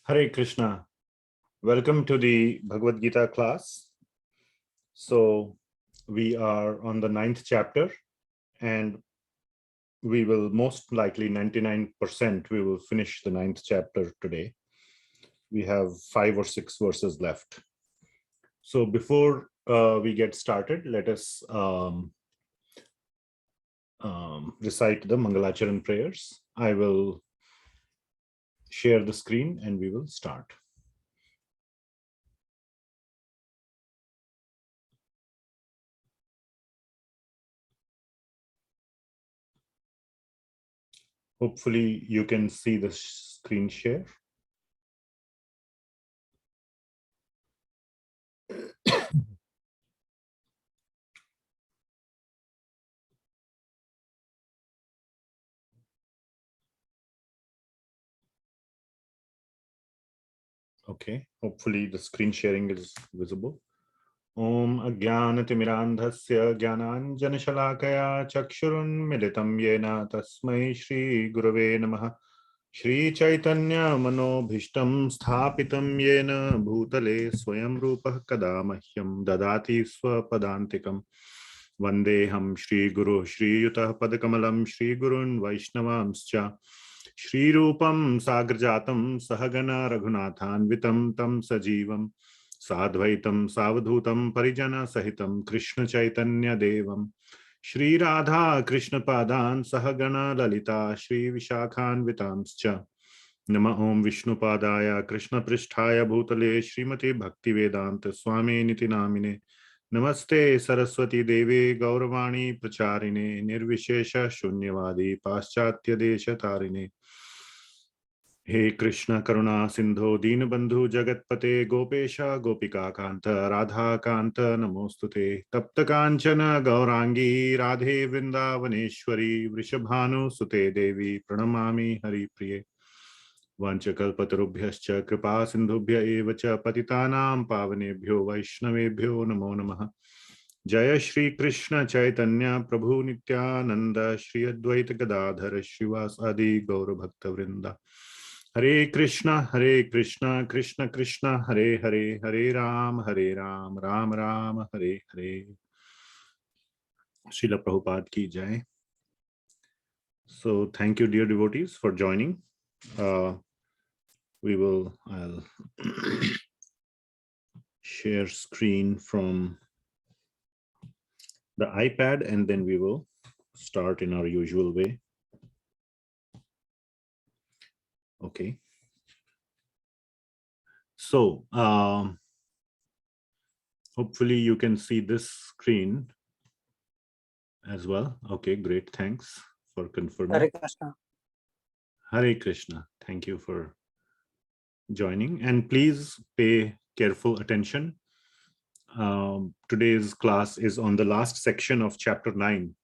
Hare Krishna. Welcome to the Bhagavad Gita class. So we are on the 9th chapter and we will most likely 99% we will finish the 9th chapter today. We have 5 or 6 verses left. So before we get started, let us recite the Mangalacharan prayers. I will share the screen and we will start. Hopefully you can see the screen share. Okay, hopefully the screen sharing is visible. Om Ajnanatimirandhasya Jnananjanashalakaya Chakshurunmilitam Yena Tasmai Shri Gurave Namaha. Shri Chaitanya Manobhishtam Sthapitam Yena Bhutale Swayam Rupah Kada Mahyam Dadati Swapadantikam. Vandeham Shri Guru Shri Yutah Padakamalam Shri Gurun Vaishnavamscha. Shri Rupam Sagrajatam Sahagana Raghunathanvitam Tam Sajivam Sadvaitam Savadhutam Parijana Sahitam Krishna Chaitanya Devam Shri Radha Krishna Padan Sahagana Lalita Shri Vishakhan Vitamscha Nama Om Vishnu Padaya Krishna Pristhaya Bhutale Srimati Bhakti Vedanta Swami Niti Namine Namaste Saraswati Devi Gauravani Pracharine Nirvishesha Shunyavadi Paschatya Desha Tarine He Krishna Karuna Sindho Deenabandhu Jagatpate Gopesha Gopika Kanta Radha Kanta Namostute Tapta Kanchana Gaurangi Radhe Vrindavaneshwari Vrishabhanu Sute Devi Pranamami Hari Priye Vanchakalpatarubhyascha Kripa Sindhubhya Evacha Patitanam Pavanebhyo Vaishnavebhyo Namo Namaha Jaya Shri Krishna Chaitanya Prabhu Nityananda Shri Advaita Gadadhara Shivas Adi Gaura Bhakta Vrinda Hare Krishna, Krishna Krishna, Hare Hare, Hare Ram, Ram Ram, Hare Hare. Srila Prabhupada ki jai. So thank you, dear devotees, for joining. I'll share screen from the iPad and then we will start in our usual way. Okay. So hopefully you can see this screen as well. Okay, great. Thanks for confirming. Hare Krishna. Hare Krishna. Thank you for joining. And please pay careful attention. Today's class is on the last section of chapter 9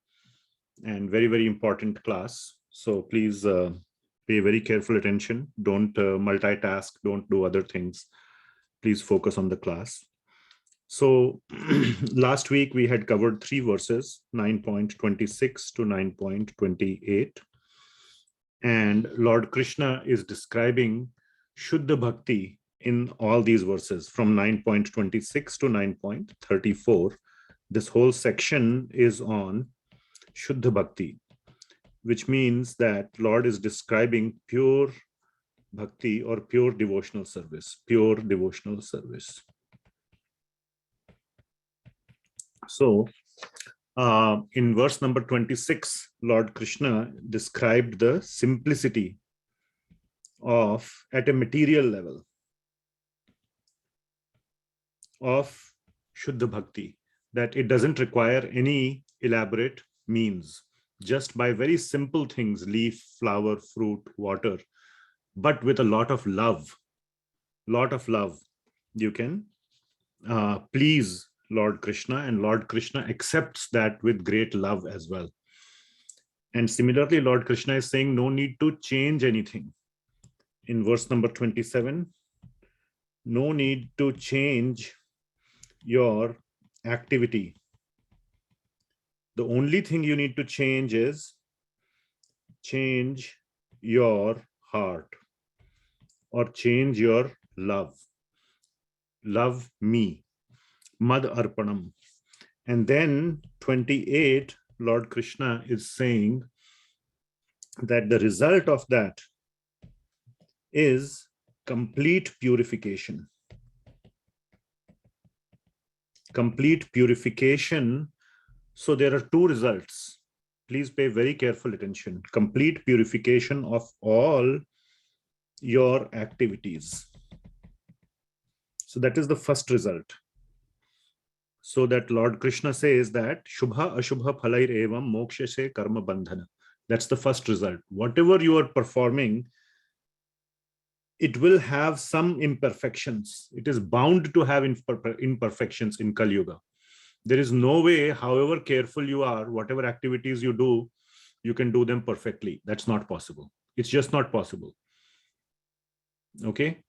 and very, very important class. So please pay very careful attention. Don't multitask. Don't do other things. Please focus on the class. So last week we had covered 3 verses, 9.26 to 9.28. And Lord Krishna is describing Shuddha Bhakti in all these verses from 9.26 to 9.34. This whole section is on Shuddha Bhakti, which means that Lord is describing pure bhakti or pure devotional service, pure devotional service. So in verse number 26, Lord Krishna described the simplicity of, at a material level, of Shuddha Bhakti, that it doesn't require any elaborate means, just by very simple things, leaf, flower, fruit, water, but with a lot of love, you can please Lord Krishna, and Lord Krishna accepts that with great love as well. And similarly, Lord Krishna is saying no need to change anything. In verse number 27, no need to change your activity. The only thing you need to change is change your heart, or change your love. Love me. Mad Arpanam. And then 28, Lord Krishna is saying that the result of that is complete purification. Complete purification. So there are two results. Please pay very careful attention. Complete purification of all your activities. So that is the first result. So that Lord Krishna says that Shubha Ashubha Phalair Evam Moksha Se Karma Bandhana. That's the first result. Whatever you are performing, it will have some imperfections. It is bound to have imperfections in Kali Yuga. There is no way, however careful you are, whatever activities you do, you can do them perfectly. That's not possible. It's just not possible. Okay?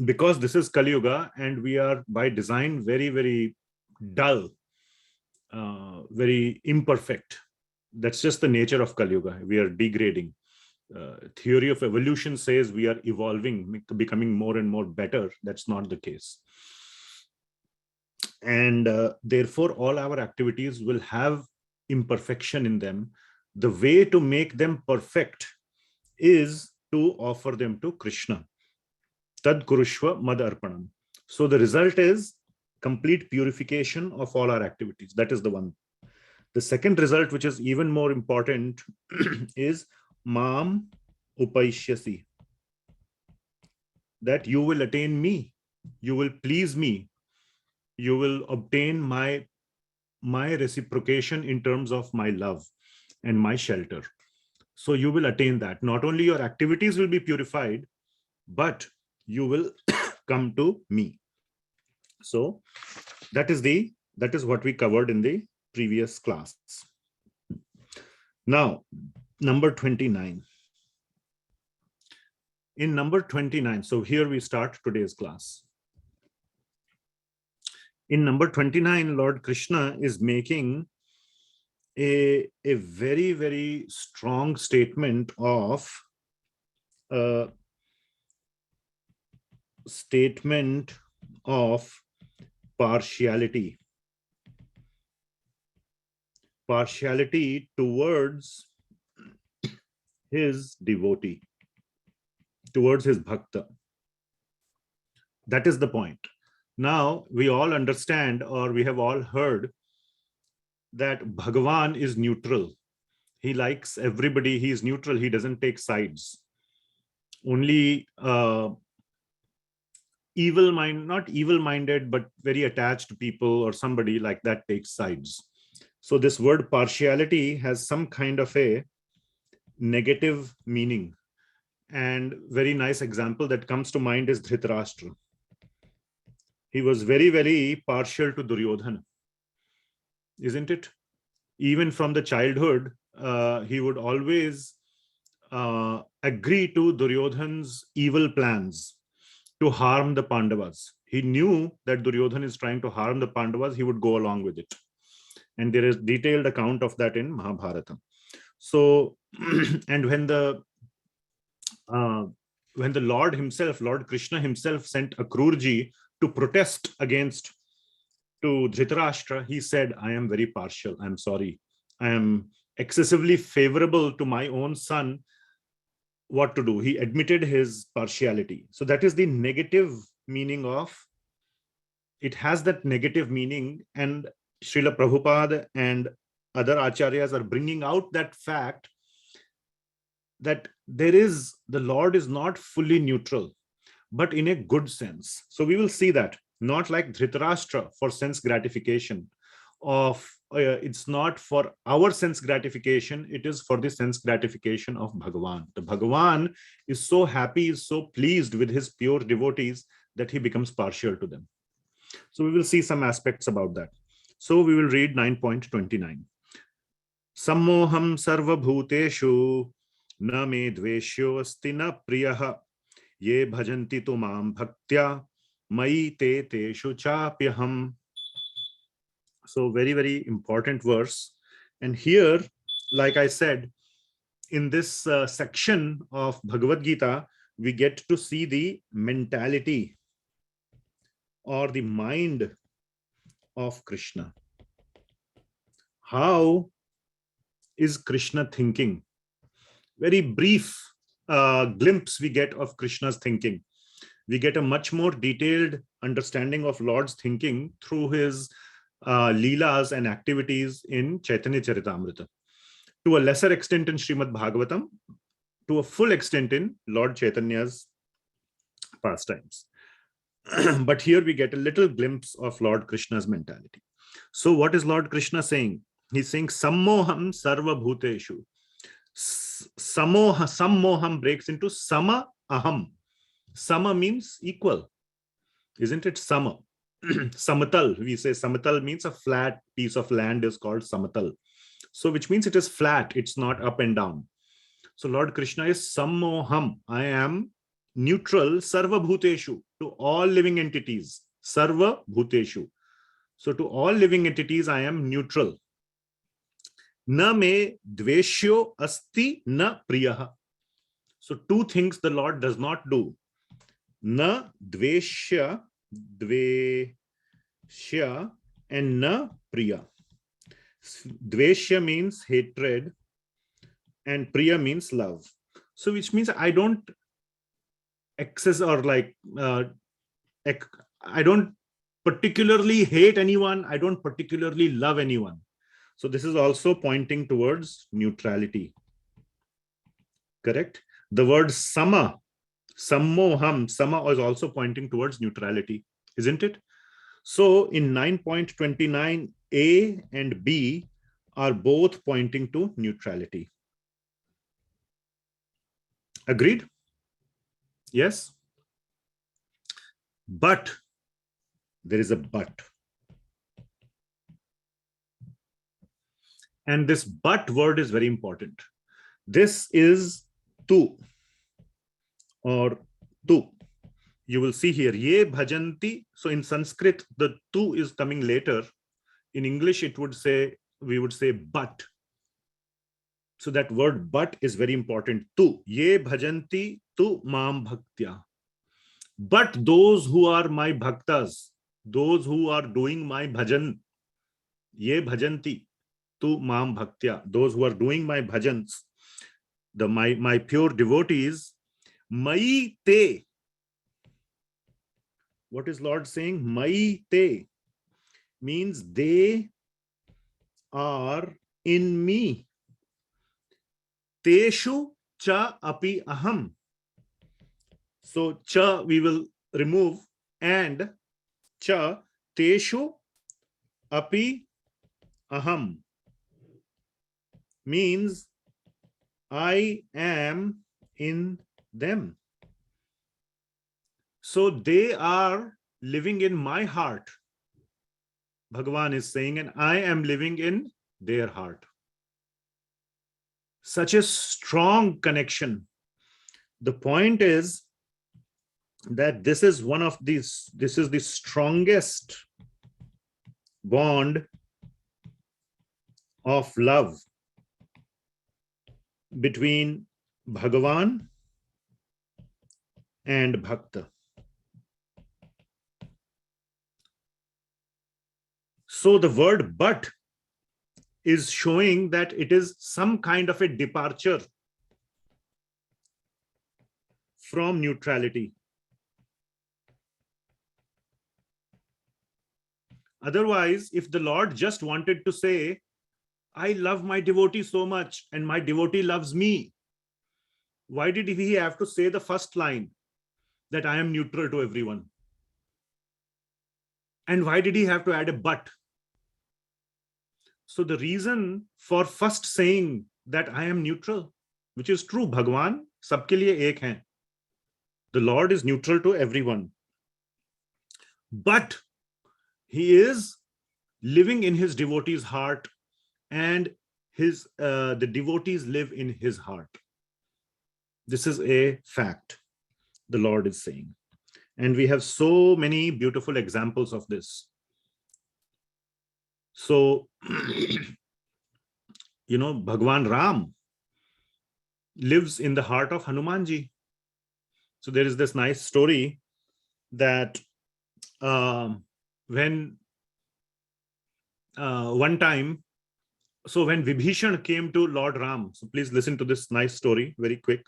Because this is Kali Yuga and we are by design very, very dull, very imperfect. That's just the nature of Kali Yuga. We are degrading. Theory of evolution says we are evolving, becoming more and more better. That's not the case. And therefore, all our activities will have imperfection in them. The way to make them perfect is to offer them to Krishna. Tad Kurushva Mad Arpanam. So the result is complete purification of all our activities. That is the one. The second result, which is even more important, is Mam Upaishyasi. That you will attain me. You will please me. You will obtain my reciprocation in terms of my love and my shelter. So you will attain that. Not only your activities will be purified, but you will come to me. So that is what we covered in the previous class. Now, number 29. In number 29, so here we start today's class. In number 29, Lord Krishna is making a very, very strong statement of partiality. Partiality towards his devotee, towards his bhakta. That is the point. Now, we all understand, or we have all heard, that Bhagawan is neutral. He likes everybody. He is neutral. He doesn't take sides. Only not evil-minded, but very attached people or somebody like that takes sides. So this word partiality has some kind of a negative meaning. And very nice example that comes to mind is Dhritarashtra. He was very, very partial to Duryodhana, isn't it? Even from the childhood, he would always agree to Duryodhana's evil plans to harm the Pandavas. He knew that Duryodhana is trying to harm the Pandavas. He would go along with it. And there is detailed account of that in Mahabharata. So, and when the Lord himself, Lord Krishna himself, sent Akrurji to protest against to Dhritarashtra, he said, I am very partial. I'm sorry. I am excessively favorable to my own son. What to do? He admitted his partiality. So that is the negative meaning of, it has that negative meaning, and Srila Prabhupada and other acharyas are bringing out that fact that the Lord is not fully neutral, but in a good sense. So we will see that, not like Dhritarashtra for sense gratification of, it's not for our sense gratification, it is for the sense gratification of Bhagawan. The Bhagawan is so happy, is so pleased with his pure devotees that he becomes partial to them. So we will see some aspects about that. So we will read 9.29. Sammoham sarva bhuteshu na me dveshyo asti na priyaha ye bhajanti tu mam bhaktya mai te teshu chapyaham. So very, very important verse. And here, like I said, in this section of Bhagavad Gita, we get to see the mentality or the mind of Krishna. How is Krishna thinking? Very brief glimpse we get of Krishna's thinking. We get a much more detailed understanding of Lord's thinking through his leelas and activities in Chaitanya Charitamrita. To a lesser extent in Srimad Bhagavatam, to a full extent in Lord Chaitanya's pastimes. But here we get a little glimpse of Lord Krishna's mentality. So what is Lord Krishna saying? He's saying, Sammoham sarva bhuteshu. Sammoham breaks into sama aham. Sama means equal. Isn't it sama? Samatal, we say samatal means a flat piece of land is called samatal. So which means it is flat, it's not up and down. So Lord Krishna is sammoham. I am neutral, sarva bhuteshu, to all living entities. Sarva bhuteshu. So to all living entities, I am neutral. Na me dveshyo asti na priyaha. So two things the Lord does not do. Na dveshya, and na priya. Dveshya means hatred and priya means love. So which means I don't excess or like, I don't particularly hate anyone. I don't particularly love anyone. So this is also pointing towards neutrality. Correct? The word sama, sammoham, sama is also pointing towards neutrality, isn't it? So in 9.29, A and B are both pointing to neutrality. Agreed? Yes? But there is a but. And this but word is very important. This is tu or tu. You will see here, ye bhajanti. So in Sanskrit, the tu is coming later. In English, it would say, we would say but. So that word but is very important. Tu, ye bhajanti tu mam bhaktya. But those who are my bhaktas, those who are doing my bhajan, ye bhajanti tu mam bhaktya, those who are doing my bhajans, my pure devotees, mai te. What is Lord saying? Mai te means they are in me. Teshu cha api aham. So cha we will remove and cha teshu api aham means I am in them. So they are living in my heart. Bhagavan is saying, and I am living in their heart. Such a strong connection. The point is that this is one of these, this is the strongest bond of love between Bhagavan and bhakta. So the word but is showing that it is some kind of a departure from neutrality. Otherwise, if the Lord just wanted to say, I love my devotee so much and my devotee loves me, why did he have to say the first line that I am neutral to everyone? And why did he have to add a but? So the reason for first saying that I am neutral, which is true, Bhagavan sabke liye ek hai. The Lord is neutral to everyone. But he is living in his devotee's heart, and the devotees live in his heart. This is a fact, the Lord is saying. And we have so many beautiful examples of this. So, Bhagwan Ram, lives in the heart of Hanumanji. So there is this nice story that when one time, so when Vibhishan came to Lord Ram, so please listen to this nice story very quick.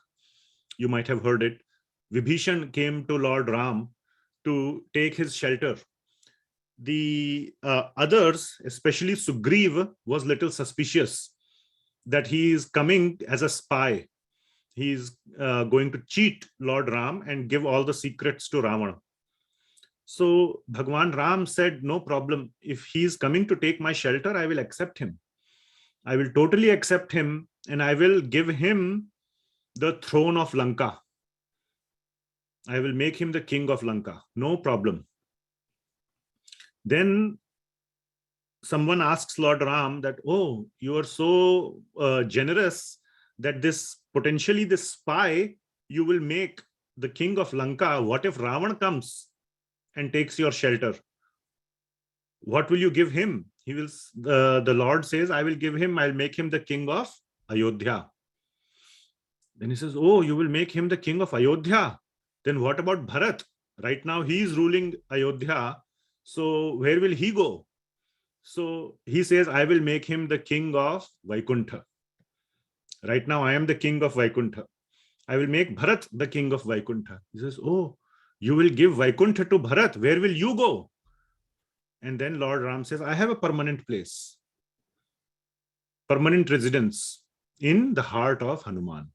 You might have heard it. Vibhishan came to Lord Ram to take his shelter. The others, especially Sugriva, was little suspicious that he is coming as a spy. He is going to cheat Lord Ram and give all the secrets to Ravana. So Bhagwan Ram said, no problem. If he is coming to take my shelter, I will accept him. I will totally accept him, and I will give him the throne of Lanka. I will make him the king of Lanka. No problem. Then someone asks Lord Ram that, oh, you are so generous that potentially this spy you will make the king of Lanka. What if Ravan comes and takes your shelter? What will you give him? He will. The Lord says, I will give him. I'll make him the king of Ayodhya. Then he says, oh, you will make him the king of Ayodhya. Then what about Bharat? Right now he is ruling Ayodhya. So where will he go? So he says, I will make him the king of Vaikuntha. Right now I am the king of Vaikuntha. I will make Bharat the king of Vaikuntha. He says, oh, you will give Vaikuntha to Bharat. Where will you go? And then Lord Ram says, I have a permanent place, permanent residence in the heart of Hanuman.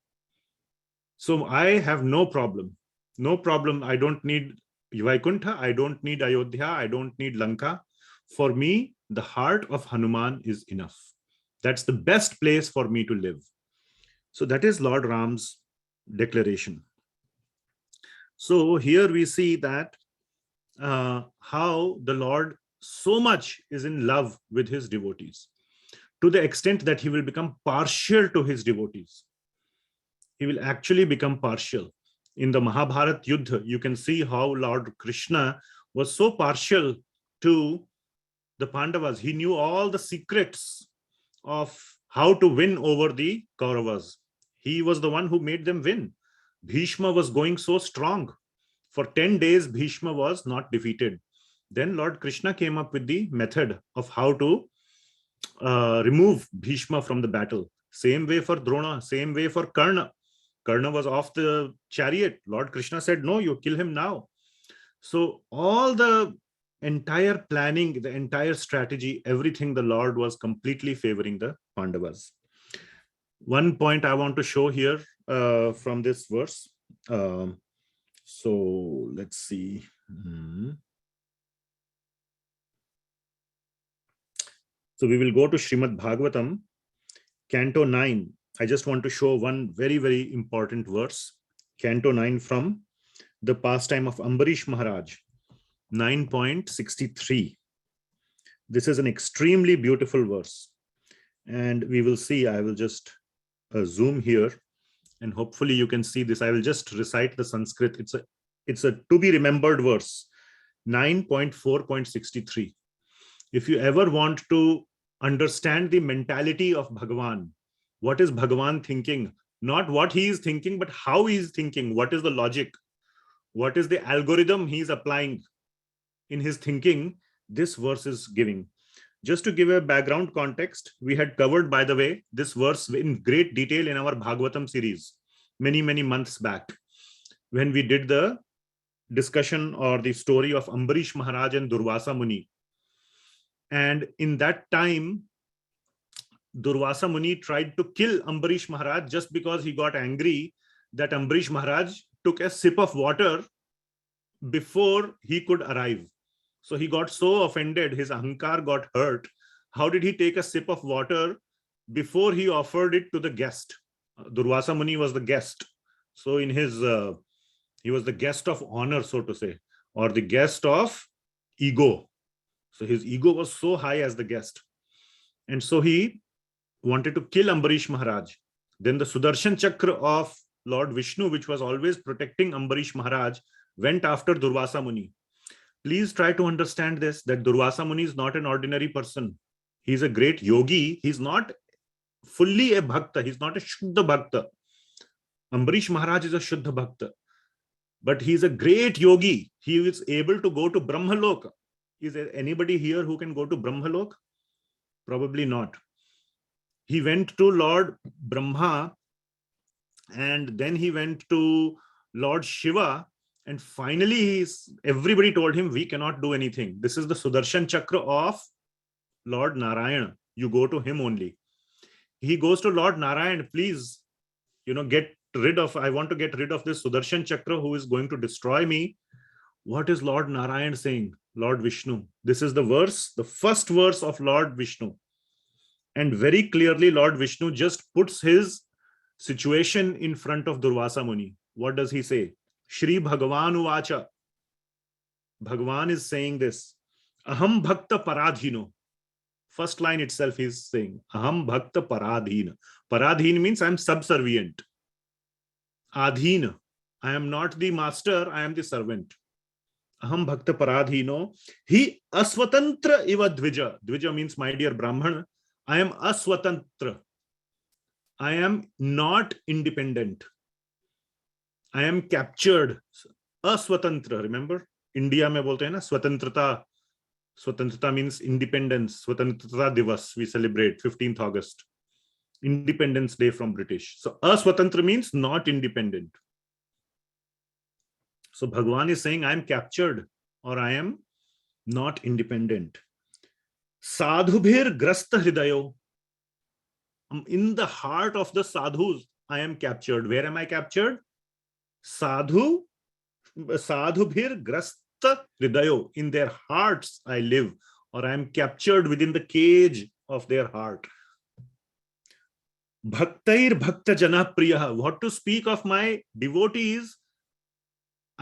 So I have no problem. No problem. I don't need Vaikuntha. I don't need Ayodhya. I don't need Lanka. For me, the heart of Hanuman is enough. That's the best place for me to live. So that is Lord Ram's declaration. So here we see that how the Lord so much is in love with his devotees, to the extent that he will become partial to his devotees. He will actually become partial. In the Mahabharat Yuddha, you can see how Lord Krishna was so partial to the Pandavas. He knew all the secrets of how to win over the Kauravas. He was the one who made them win. Bhishma was going so strong. For 10 days, Bhishma was not defeated. Then Lord Krishna came up with the method of how to remove Bhishma from the battle. Same way for Drona, same way for Karna. Karna was off the chariot. Lord Krishna said, no, you kill him now. So all the entire planning, the entire strategy, everything, the Lord was completely favoring the Pandavas. One point I want to show here from this verse. So let's see. So we will go to Srimad Bhagavatam, Canto 9. I just want to show one very, very important verse. Canto 9 from the pastime of Ambarish Maharaj, 9.63. This is an extremely beautiful verse. And we will see, I will just zoom here, and hopefully you can see this. I will just recite the Sanskrit. It's a to be remembered verse, 9.4.63. If you ever want to understand the mentality of Bhagawan, what is Bhagawan thinking? Not what he is thinking, but how he is thinking. What is the logic? What is the algorithm he is applying in his thinking? This verse is giving. Just to give a background context, we had covered, by the way, this verse in great detail in our Bhagavatam series many, many months back, when we did the discussion or the story of Ambarish Maharaj and Durvasa Muni. And in that time, Durvasa Muni tried to kill Ambarish Maharaj just because he got angry that Ambarish Maharaj took a sip of water before he could arrive. So he got so offended, his ahankar got hurt. How did he take a sip of water before he offered it to the guest? Durvasa Muni was the guest. So in his, he was the guest of honor, so to say, or the guest of ego. So his ego was so high as the guest. And so he wanted to kill Ambarish Maharaj. Then the Sudarshan Chakra of Lord Vishnu, which was always protecting Ambarish Maharaj, went after Durvasa Muni. Please try to understand this, that Durvasa Muni is not an ordinary person. He's a great yogi. He's not fully a bhakta. He's not a Shuddha bhakta. Ambarish Maharaj is a Shuddha Bhakta, but he is a great yogi. He is able to go to Brahmaloka. Is there anybody here who can go to Brahmaloka? Probably not. He went to Lord Brahma, and then he went to Lord Shiva, and finally everybody told him, we cannot do anything. This is the Sudarshan Chakra of Lord Narayana. You go to him only. He goes to Lord Narayana, please, I want to get rid of this Sudarshan Chakra who is going to destroy me. What is Lord Narayana saying? Lord Vishnu. This is the verse, the first verse of Lord Vishnu. And very clearly, Lord Vishnu just puts his situation in front of Durvasa Muni. What does he say? Shree Bhagavan Uvacha. Bhagavan is saying this. Aham bhakta paradhino. First line itself he is saying, Aham bhakta paradhina. Paradhin means I am subservient. Adhina. I am not the master, I am the servant. Aham bhakta paradhino. He aswatantra iva dvija. Dvija means my dear Brahmana. I am aswatantra. I am not independent. I am captured. Aswatantra. Remember? India mein bolte hai na, swatantrata. Swatantrata means independence. Swatantrata Divas. We celebrate 15th August. Independence Day from British. So aswatantra means not independent. So Bhagavan is saying, I am captured or I am not independent. Sadhubhir grasta hridayo. In the heart of the sadhus, I am captured. Where am I captured? Sadhubhir grasta hridayo. In their hearts I live, or I am captured within the cage of their heart. Bhaktair bhakta jana priyaha. What to speak of my devotees?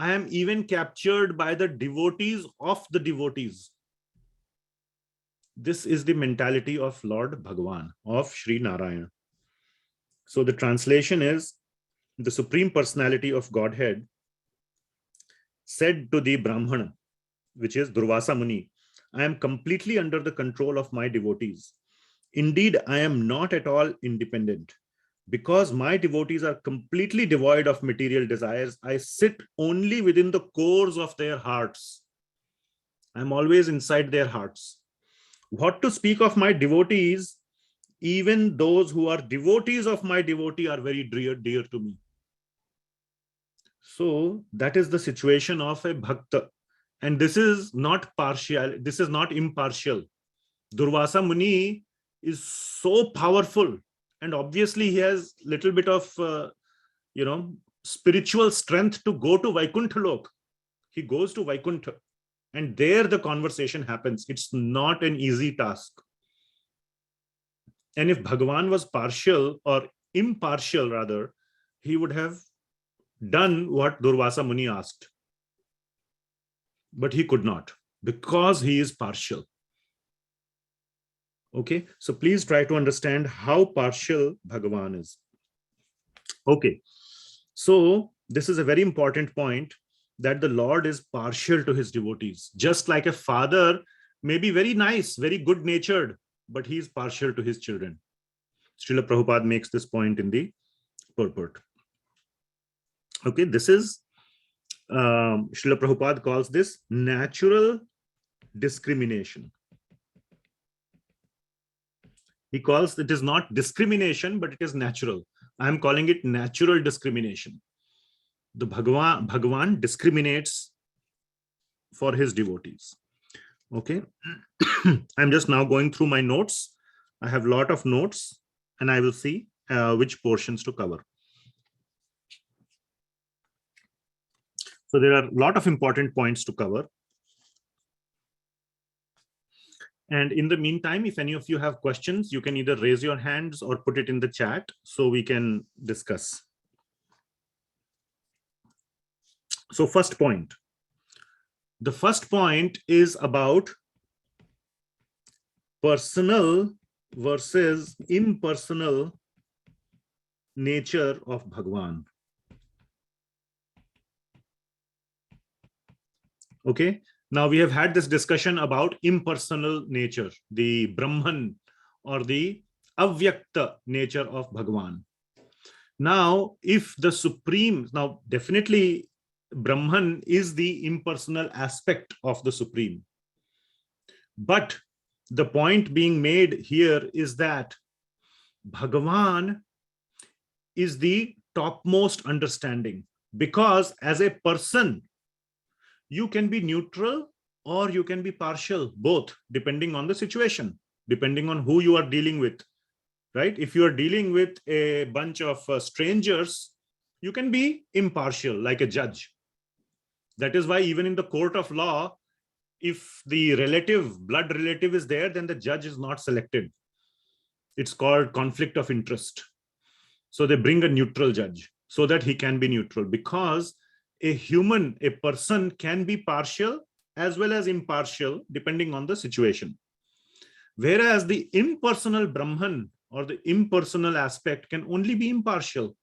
I am even captured by the devotees of the devotees. This is the mentality of Lord Bhagavan, of Sri Narayana. So the translation is, the Supreme Personality of Godhead said to the Brahmana, which is Durvasa Muni, I am completely under the control of my devotees. Indeed, I am not at all independent. Because my devotees are completely devoid of material desires, I sit only within the cores of their hearts. I am always inside their hearts. What to speak of my devotees? Even those who are devotees of my devotee are very dear to me. So that is the situation of a bhakta. And this is not partial. This is not impartial. Durvasa Muni is so powerful. And obviously he has little bit of, spiritual strength to go to Vaikuntha Lok. He goes to Vaikuntha. And there the conversation happens. It's not an easy task. And if Bhagavan was partial or impartial rather, he would have done what Durvasa Muni asked. But he could not, because he is partial. Okay, so please try to understand how partial Bhagavan is. Okay, so this is a very important point, that the Lord is partial to his devotees. Just like a father may be very nice, very good-natured, but he is partial to his children. Srila Prabhupada makes this point in the purport. Okay, this is, Srila Prabhupada calls this natural discrimination. He calls it is not discrimination, but it is natural. I am calling it natural discrimination. The Bhagavan discriminates for his devotees. Okay. I'm just now going through my notes. I have a lot of notes and I will see which portions to cover. So there are a lot of important points to cover. And in the meantime, if any of you have questions, you can either raise your hands or put it in the chat so we can discuss. So first point. The first point is about personal versus impersonal nature of Bhagavan. Okay. Now we have had this discussion about impersonal nature, the Brahman or the avyakta nature of Bhagavan. Now, if the Supreme, now definitely Brahman is the impersonal aspect of the Supreme. But the point being made here is that Bhagavan is the topmost understanding, because as a person, you can be neutral or you can be partial, both, depending on the situation, depending on who you are dealing with, right? If you are dealing with a bunch of strangers, you can be impartial like a judge. That is why even in the court of law, if the blood relative is there, then the judge is not selected. It's called conflict of interest. So they bring a neutral judge so that he can be neutral, because a person can be partial as well as impartial depending on the situation. Whereas the impersonal Brahman or the impersonal aspect can only be impartial.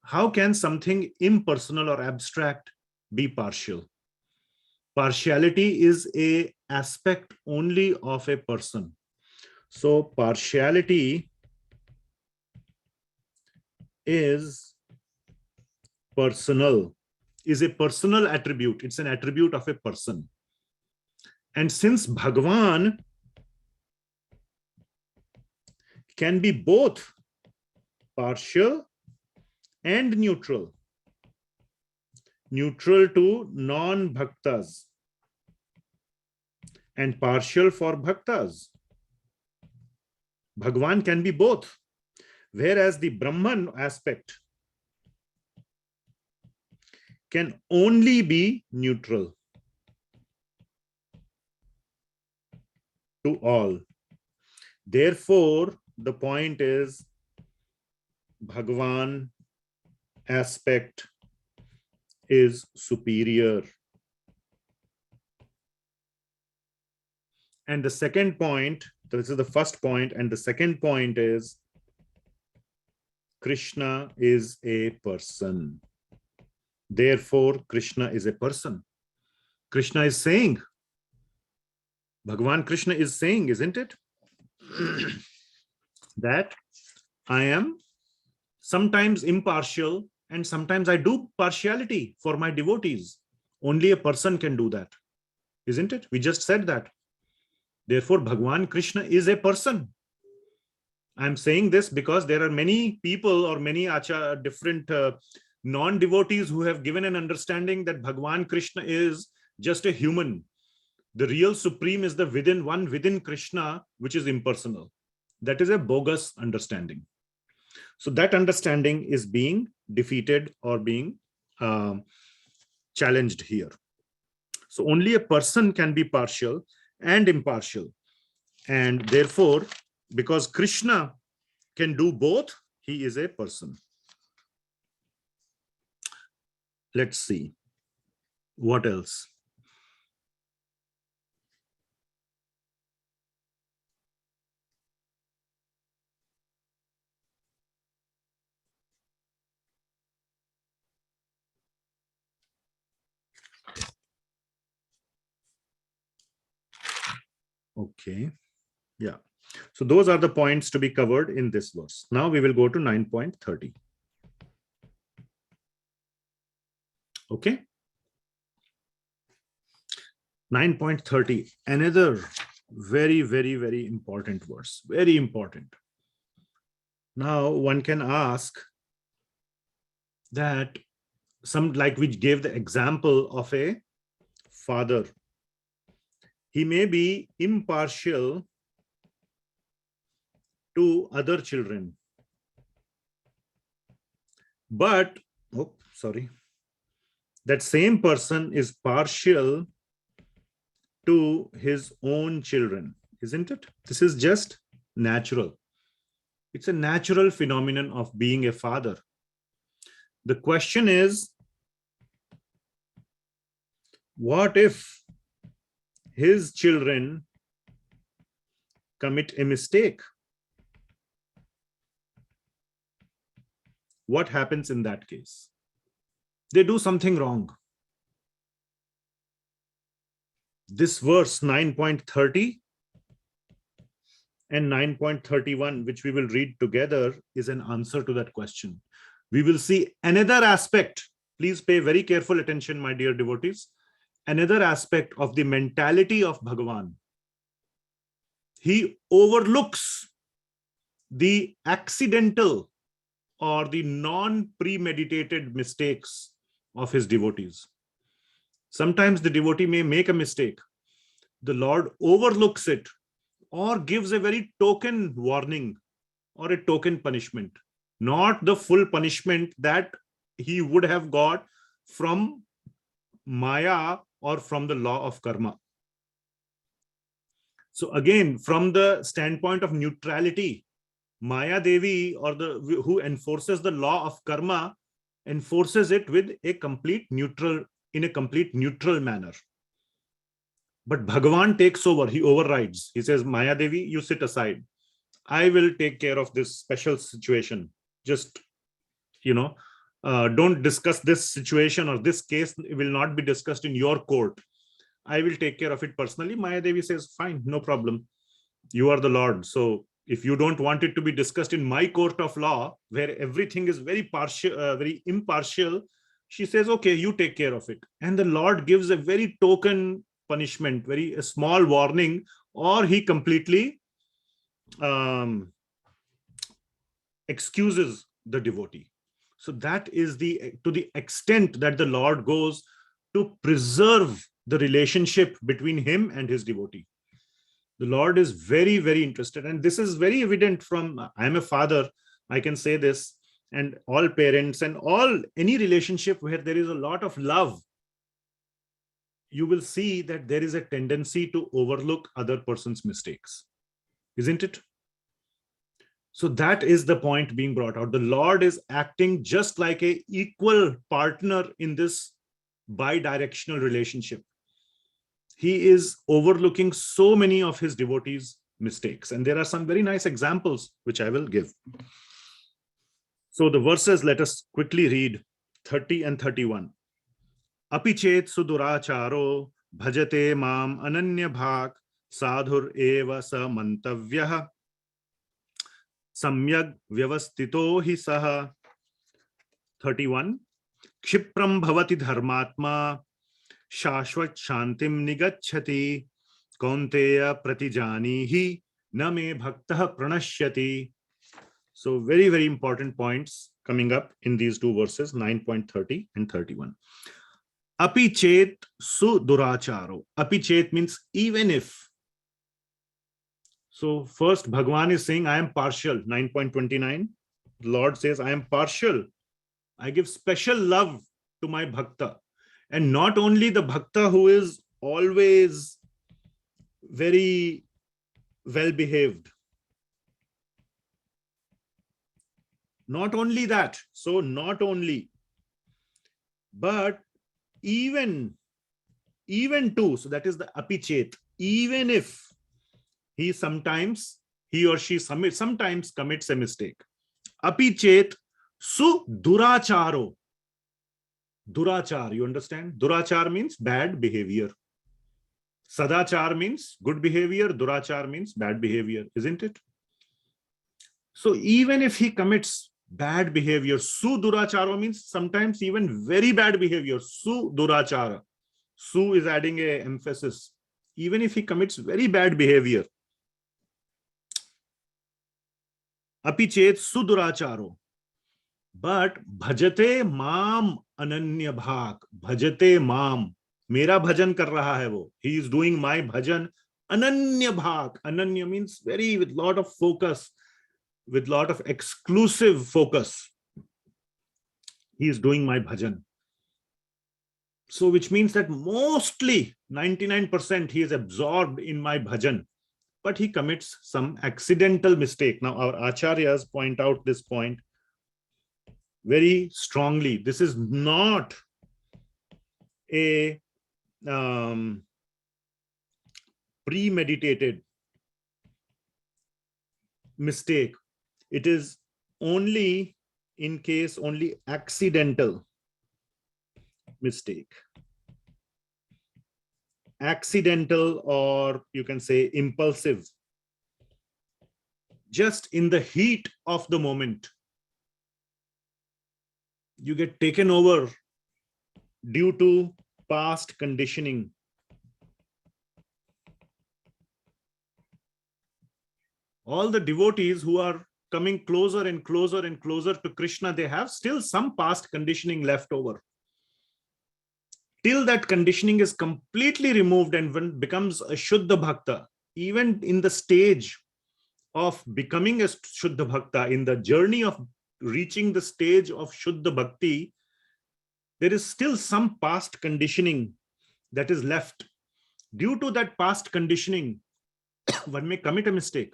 How can something impersonal or abstract be partial? Partiality is an aspect only of a person. So partiality is personal, is a personal attribute. It's an attribute of a person. And since Bhagavan can be both partial and neutral, neutral to non-bhaktas and partial for bhaktas, Bhagavan can be both. Whereas the Brahman aspect can only be neutral to all. Therefore, the point is Bhagavan aspect is superior. And the second point, this is the first point, and the second point is Krishna is a person. Therefore, Krishna is a person. Krishna is saying, Bhagavan Krishna is saying, isn't it? That I am sometimes impartial and sometimes I do partiality for my devotees. Only a person can do that, isn't it? We just said that. Therefore, Bhagavan Krishna is a person. I'm saying this because there are many people or many different non-devotees who have given an understanding that Bhagavan Krishna is just a human. The real Supreme is the one within Krishna, which is impersonal. That is a bogus understanding. So that understanding is being defeated or being challenged here. So only a person can be partial and impartial. And therefore, because Krishna can do both, he is a person. Let's see. What else? Okay. Yeah. So those are the points to be covered in this verse. Now we will go to 9.30. Okay. 9.30. Another very, very, very important verse. Very important. Now one can ask that like we gave the example of a father. He may be impartial to other children, but that same person is partial to his own children, isn't it? This is just natural. It's a natural phenomenon of being a father. The question is, what if his children commit a mistake? What happens in that case? They do something wrong. This verse 9.30 and 9.31, which we will read together, is an answer to that question. we will see another aspect. Please pay very careful attention, my dear devotees. Another aspect of the mentality of Bhagavan. He overlooks the accidental or the non-premeditated mistakes of his devotees. Sometimes the devotee may make a mistake. The Lord overlooks it or gives a very token warning or a token punishment, not the full punishment that he would have got from Maya or from the law of karma. So again, from the standpoint of neutrality, Maya Devi, or who enforces the law of karma, enforces it with a complete neutral manner. But Bhagavan takes over, he overrides. He says, Maya Devi, you sit aside. I will take care of this special situation. Just, don't discuss this situation, or this case will not be discussed in your court. I will take care of it personally. Maya Devi says, fine, no problem. You are the Lord. So if you don't want it to be discussed in my court of law, where everything is very partial, very impartial, she says, okay, you take care of it. And the Lord gives a very token punishment, a small warning, or he completely excuses the devotee. So that is to the extent that the Lord goes to preserve the relationship between him and his devotee. The Lord is very, very interested. And this is very evident from, I'm a father, I can say this, and all parents and any relationship where there is a lot of love, you will see that there is a tendency to overlook other person's mistakes, isn't it? So that is the point being brought out. The Lord is acting just like an equal partner in this bi-directional relationship. He is overlooking so many of his devotees' mistakes. And there are some very nice examples which I will give. So the verses, let us quickly read 30 and 31. Apichet suduracharo bhajate mam ananya bhak sadhur eva sa mantavyah samyag vyavastito hi saha. 31. Kshipram bhavati dharmatma shashvat shantim nigacchati kaunteya pratijanihi na me bhaktah pranashyati. So very, very important points coming up in these two verses, 9.30 and 31. Api chet su duracharo. Api chet means even if. So first Bhagavan is saying, I am partial, 9.29. The Lord says, I am partial. I give special love to my bhakta. And not only the bhakta who is always very well behaved. Not only that, so not only, but even too, so that is the apichet, even if he or she sometimes commits a mistake. Apichet su duracharo. Durachar, you understand? Durachar means bad behavior. Sadachar means good behavior. Durachar means bad behavior, isn't it? So even if he commits bad behavior, su duracharo means sometimes even very bad behavior. Su durachara. Su is adding a emphasis. Even if he commits very bad behavior. Apichet su duracharo. But bhajate mam ananya bhak. Bhajate mam. Mera bhajan kar raha hai wo. He is doing my bhajan ananya bhak. Ananya means with lot of focus, with lot of exclusive focus. He is doing my bhajan. So which means that mostly 99% he is absorbed in my bhajan. But he commits some accidental mistake. Now our acharyas point out this point very strongly. This is not a premeditated mistake. It is only accidental mistake. Accidental, or you can say impulsive. Just in the heat of the moment. You get taken over due to past conditioning. All the devotees who are coming closer and closer and closer to Krishna, they have still some past conditioning left over. Till that conditioning is completely removed and becomes a Shuddha Bhakta, even in the stage of becoming a Shuddha Bhakta, in the journey of reaching the stage of Shuddha Bhakti, there is still some past conditioning that is left. Due to that past conditioning, one may commit a mistake.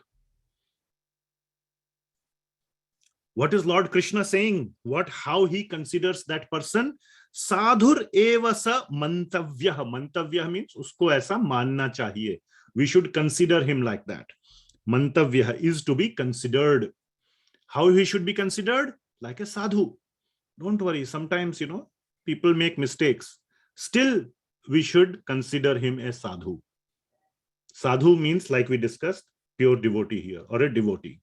What is Lord Krishna saying? How he considers that person? Sadhur eva sa mantavyah. Mantavyah means usko aisa manna chahiye. We should consider him like that. Mantavyah is to be considered. How he should be considered? Like a sadhu. Don't worry. Sometimes, people make mistakes. Still, we should consider him a sadhu. Sadhu means, like we discussed, pure devotee here, or a devotee.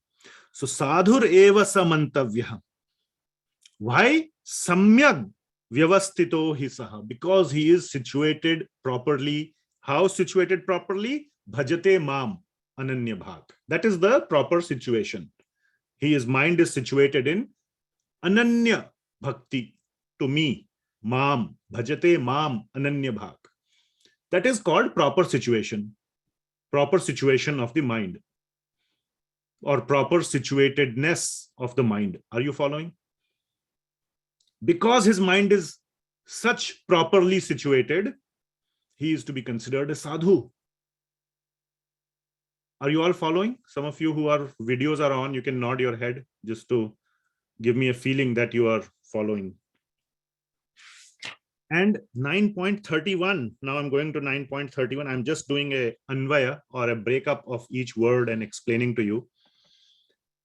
So sadhur eva samantavyah. Why? Samyag vyavastito hi saha. Because he is situated properly. How situated properly? Bhajate mam ananya bhak. That is the proper situation. His mind is situated in ananya bhakti, to me. Mam, bhajate mam ananya bhak. That is called proper situation. Proper situation of the mind, or proper situatedness of the mind. Are you following? Because his mind is such properly situated, he is to be considered a sadhu. Are you all following? Some of you who are videos are on, you can nod your head just to give me a feeling that you are following. And 9.31, now I'm going to 9.31. I'm just doing a anvaya, or a breakup of each word and explaining to you.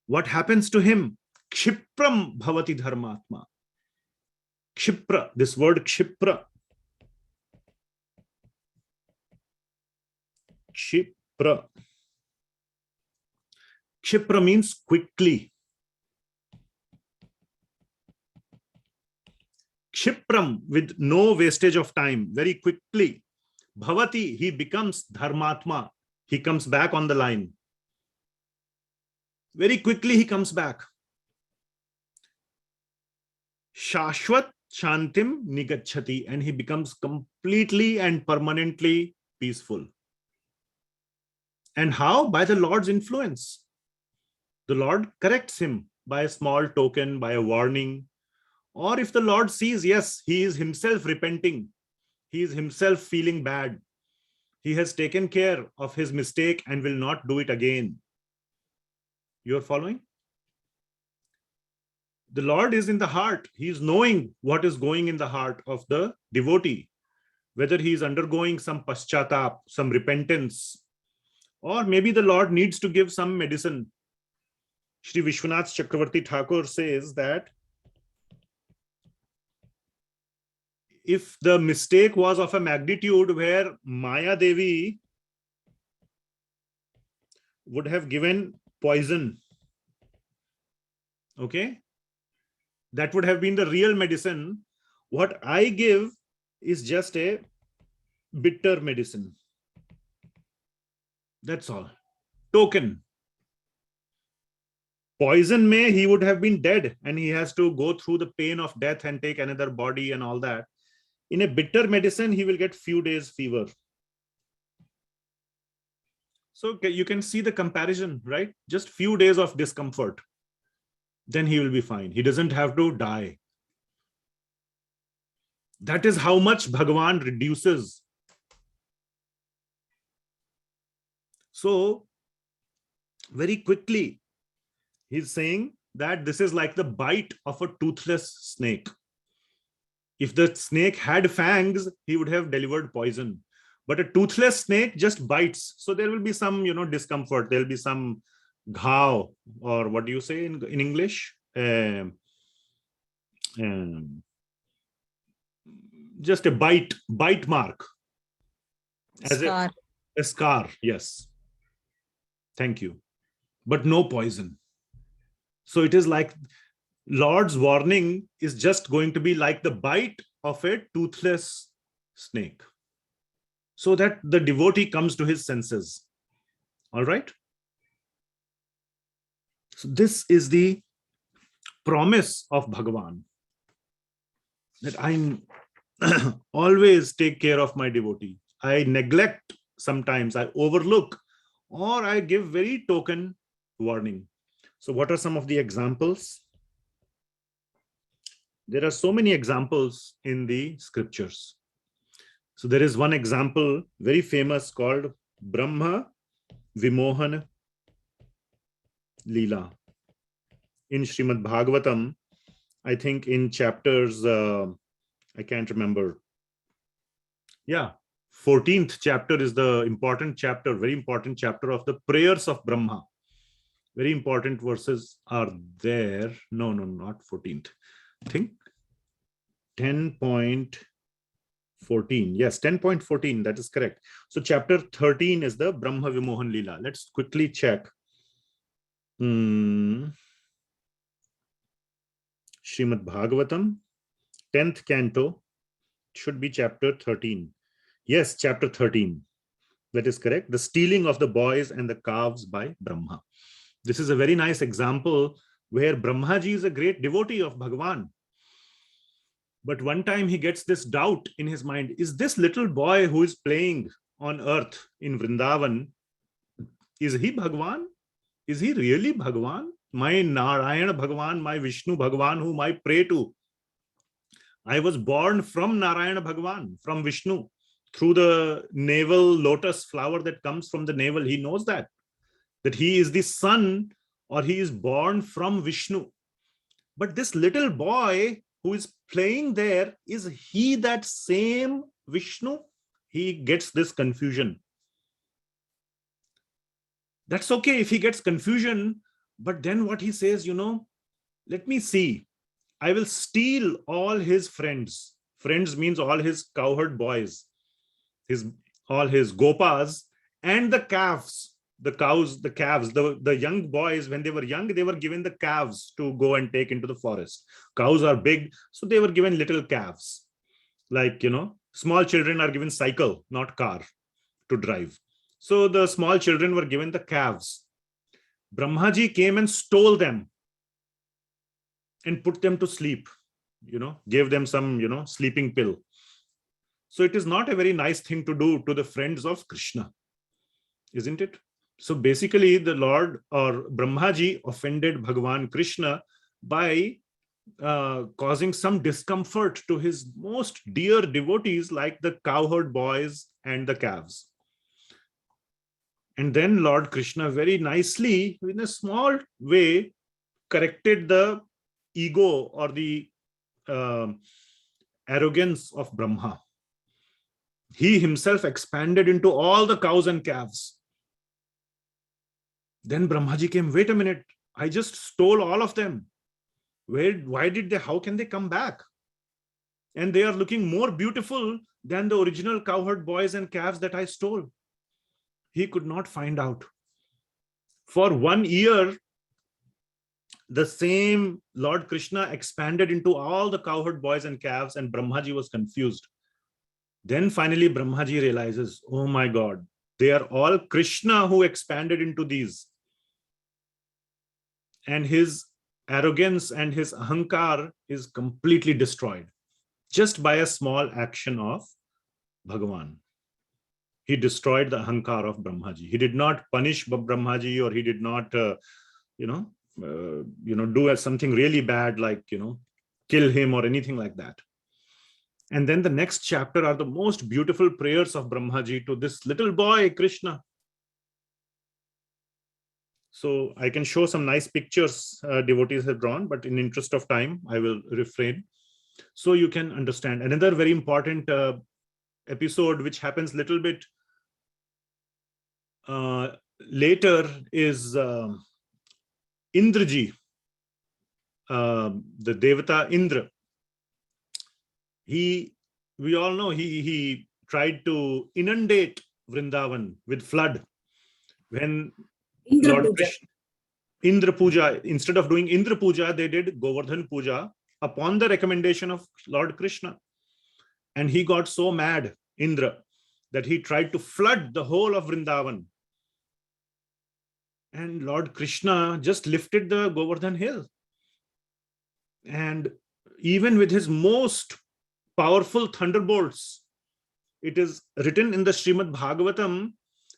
What happens to him? Kshipram bhavati dharmatma. Kshipra, this word kshipra. Kshipra. Kshipra means quickly. Kshipram, with no wastage of time, very quickly. Bhavati, he becomes dharmatma. He comes back on the line. Very quickly he comes back. Shashwat shantim nigachati, and he becomes completely and permanently peaceful. And how? By the Lord's influence. The Lord corrects him by a small token, by a warning. Or if the Lord sees, yes, he is himself repenting, he is himself feeling bad, he has taken care of his mistake and will not do it again. You are following? The Lord is in the heart. He is knowing what is going in the heart of the devotee, whether he is undergoing some paschatap, some repentance, or maybe the Lord needs to give some medicine. Srila Vishvanath Chakravarthy Thakura says that if the mistake was of a magnitude where Maya Devi would have given poison, okay, that would have been the real medicine. What I give is just a bitter medicine. That's all. Token. Poison may, he would have been dead and he has to go through the pain of death and take another body and all that. In a bitter medicine, he will get few days fever. So you can see the comparison, right? Just few days of discomfort. Then he will be fine. He doesn't have to die. That is how much Bhagawan reduces. So very quickly, he's saying that this is like the bite of a toothless snake. If the snake had fangs, he would have delivered poison. But a toothless snake just bites. So there will be some, discomfort. There will be some ghav, or what do you say in English? Just a bite mark. As Scar. A scar, yes. Thank you. But no poison. So it is like Lord's warning is just going to be like the bite of a toothless snake, so that the devotee comes to his senses. All right. So this is the promise of Bhagavan, that I always take care of my devotee. I neglect sometimes, I overlook, or I give very token warning. So what are some of the examples? There are so many examples in the scriptures. So there is one example, very famous, called Brahma Vimohana Lila. In Srimad Bhagavatam, I think in chapters, I can't remember. Yeah, 14th chapter is the important chapter, very important chapter of the prayers of Brahma. Very important verses are there. No, not 14th. I think 10.14. Yes, 10.14. That is correct. So chapter 13 is the Brahma Vimohana Lila. Let's quickly check. Srimad Bhagavatam, 10th canto, should be chapter 13. Yes, chapter 13. That is correct. The stealing of the boys and the calves by Brahma. This is a very nice example where Brahmaji is a great devotee of Bhagavan. But one time he gets this doubt in his mind. Is this little boy who is playing on earth in Vrindavan, is he Bhagavan? Is he really Bhagavan? My Narayana Bhagavan, my Vishnu Bhagavan, whom I pray to. I was born from Narayana Bhagavan, from Vishnu, through the navel lotus flower that comes from the navel. He knows that he is the son, or he is born from Vishnu. But this little boy who is playing there, is he that same Vishnu? He gets this confusion. That's okay if he gets confusion, but then what he says, let me see. I will steal all his friends. Friends means all his cowherd boys, all his gopas, and the calves, the cows, the calves, the young boys. When they were young, they were given the calves to go and take into the forest. Cows are big, so they were given little calves. Like, small children are given cycle, not car, to drive. So the small children were given the calves. Brahmaji came and stole them and put them to sleep, gave them some, sleeping pill. So it is not a very nice thing to do to the friends of Krishna, isn't it? So basically the Lord, or Brahmaji, offended Bhagavan Krishna by causing some discomfort to his most dear devotees, like the cowherd boys and the calves. And then Lord Krishna very nicely, in a small way, corrected the ego or the arrogance of Brahma. He himself expanded into all the cows and calves. Then Brahmaji came, wait a minute, I just stole all of them. How can they come back? And they are looking more beautiful than the original cowherd boys and calves that I stole. He could not find out. For 1 year, the same Lord Krishna expanded into all the cowherd boys and calves, and Brahmaji was confused. Then finally Brahmaji realizes, oh my God, they are all Krishna who expanded into these. And his arrogance and his ahankar is completely destroyed just by a small action of Bhagavan. He destroyed the ahankar of Brahmaji. He did not punish Brahmaji, or he did not, do something really bad, like, kill him or anything like that. And then the next chapter are the most beautiful prayers of Brahmaji to this little boy, Krishna. So I can show some nice pictures devotees have drawn, but in interest of time, I will refrain. So you can understand. Another very important episode, which happens little bit later, is Indraji, the Devata Indra. We all know he tried to inundate Vrindavan with flood when Lord Krishna, Indra Puja. Instead of doing Indra Puja, they did Govardhan Puja upon the recommendation of Lord Krishna. And he got so mad, Indra, that he tried to flood the whole of Vrindavan. And Lord Krishna just lifted the Govardhan hill. And even with his most powerful thunderbolts, it is written in the Srimad Bhagavatam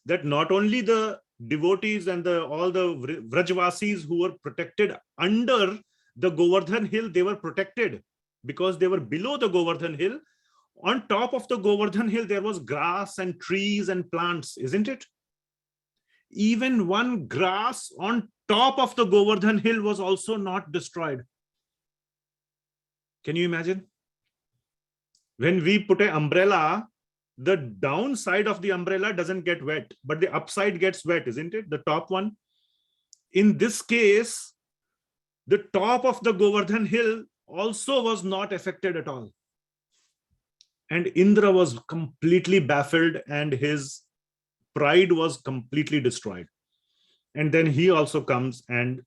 that not only the devotees and all the Vrajvasis who were protected under the Govardhan hill, they were protected because they were below the Govardhan hill. On top of the Govardhan hill, there was grass and trees and plants, isn't it? Even one grass on top of the Govardhan hill was also not destroyed. Can you imagine? When we put an umbrella, the downside of the umbrella doesn't get wet, but the upside gets wet, isn't it? The top one. In this case, the top of the Govardhan hill also was not affected at all. And Indra was completely baffled and his pride was completely destroyed. And then he also comes and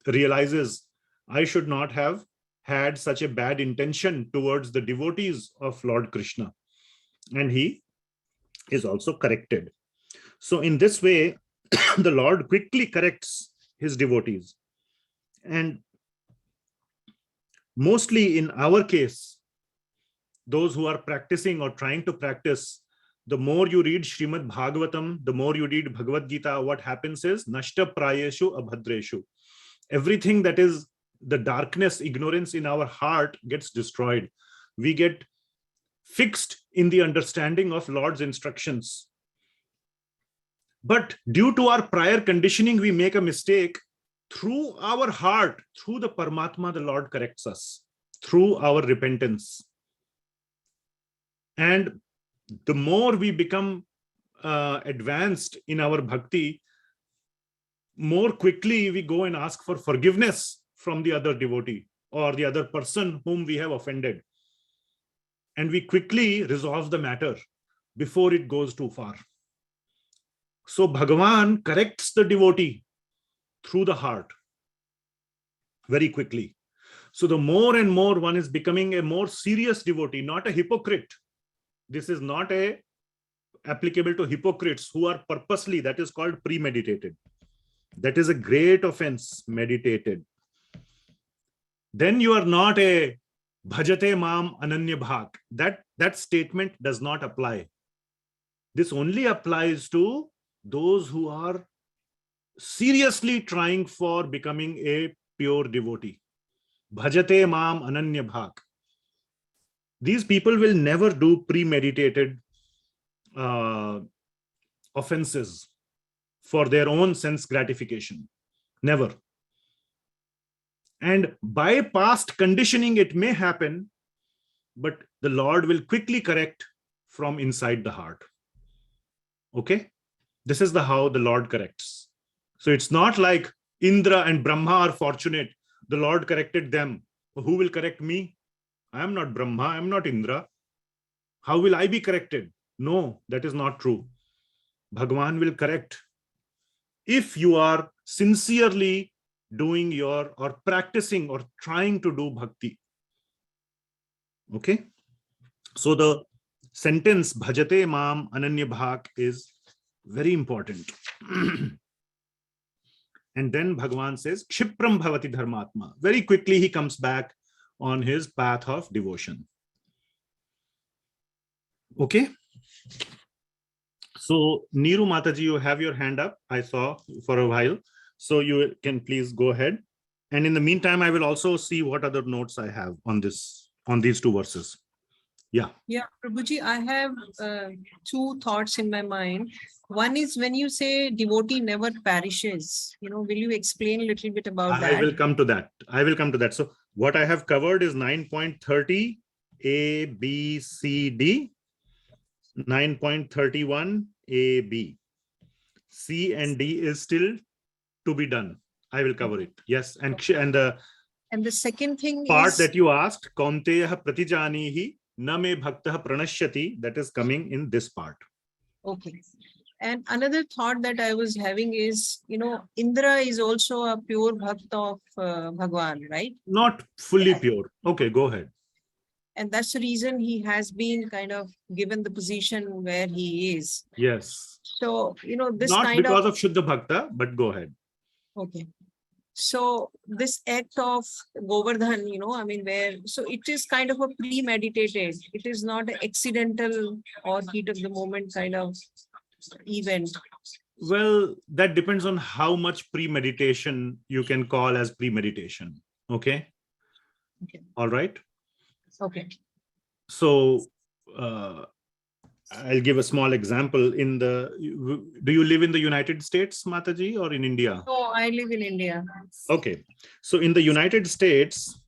realizes, I should not have had such a bad intention towards the devotees of Lord Krishna. And he is also corrected. So in this way, the Lord quickly corrects his devotees. And mostly in our case, those who are practicing or trying to practice, the more you read Srimad Bhagavatam, the more you read Bhagavad Gita, what happens is Nashta Prayeshu Abhadreshu. Everything that is the darkness, ignorance in our heart gets destroyed. We get fixed in the understanding of Lord's instructions. But due to our prior conditioning, we make a mistake. Through our heart, through the Paramatma, the Lord corrects us through our repentance. And the more we become advanced in our bhakti, more quickly we go and ask for forgiveness from the other devotee or the other person whom we have offended. And we quickly resolve the matter before it goes too far. So Bhagavan corrects the devotee through the heart very quickly. So the more and more one is becoming a more serious devotee, not a hypocrite. This is not applicable to hypocrites who are purposely, that is called premeditated. That is a great offense, meditated. Then you are not a bhajate mam ananya bhak. That statement does not apply. This only applies to those who are seriously trying for becoming a pure devotee. Bhajate mam ananya bhak. These people will never do premeditated offenses for their own sense gratification. Never. And by past conditioning, it may happen, but the Lord will quickly correct from inside the heart. Okay? This is how the Lord corrects. So it's not like Indra and Brahma are fortunate. The Lord corrected them. Who will correct me? I am not Brahma, I am not Indra. How will I be corrected? No, that is not true. Bhagavan will correct. If you are sincerely doing or practicing or trying to do bhakti. Okay? So the sentence bhajate mam ananya bhak is very important. And then Bhagavan says, Kshipram bhavati dharmatma. Very quickly he comes back on his path of devotion. Okay. So Neeru Mataji, you have your hand up, I saw for a while. So you can please go ahead. And in the meantime, I will also see what other notes I have on these two verses. Yeah. Yeah, Prabhuji, I have two thoughts in my mind. One is when you say devotee never perishes, will you explain a little bit about that? I will come to that. So what I have covered is 9.30 A, B, C, D, 9.31 A, B. C and D is still to be done. I will cover it. Yes. And the second thing part is that you asked, Kaunteya pratijanihi na me bhaktah pranashyati, that is coming in this part. Okay. And another thought that I was having is, Indra is also a pure bhakt of Bhagwan, right? Not fully pure. Okay, go ahead. And that's the reason he has been kind of given the position where he is. Yes. So, this Not kind because of Shuddha Bhakta, but go ahead. Okay. So this act of Govardhan, so it is kind of a premeditated. It is not an accidental or heat of the moment kind of event. Well, that depends on how much premeditation you can call as premeditation. Okay. All right. Okay. So I'll give a small example. Do you live in the United States, Mataji, or in India? No, I live in India. Okay. So in the United States,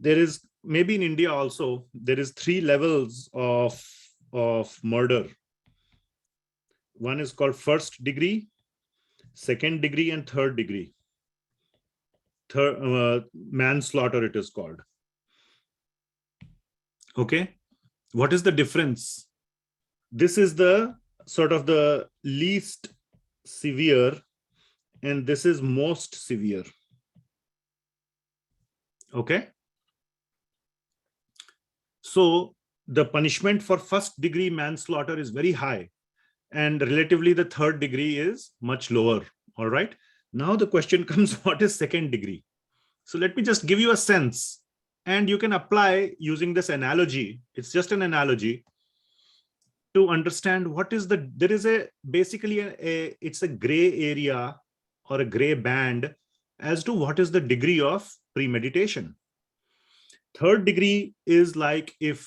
there is, maybe in India also, there is 3 levels of murder. One is called first degree, second degree, and third degree. Manslaughter it is called. Okay. What is the difference? This is the sort of the least severe, and this is most severe. Okay. So the punishment for first degree manslaughter is very high, and relatively the third degree is much lower. All right. Now the question comes, what is second degree? So let me just give you a sense, and you can apply using this analogy. It's just an analogy to understand what is there is basically it's a gray area or a gray band as to what is the degree of premeditation. Third degree is like if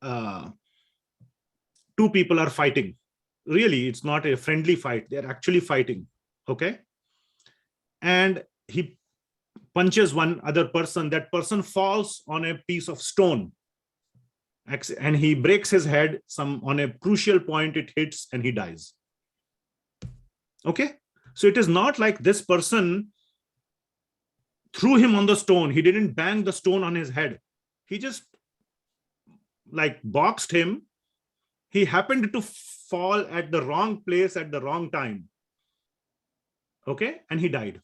2 people are fighting. Really, it's not a friendly fight. They're actually fighting. Okay. And he punches one other person. That person falls on a piece of stone, and he breaks his head. On a crucial point, it hits and he dies. Okay. So it is not like this person threw him on the stone. He didn't bang the stone on his head. He just like boxed him. He happened to fall at the wrong place at the wrong time. Okay. And he died.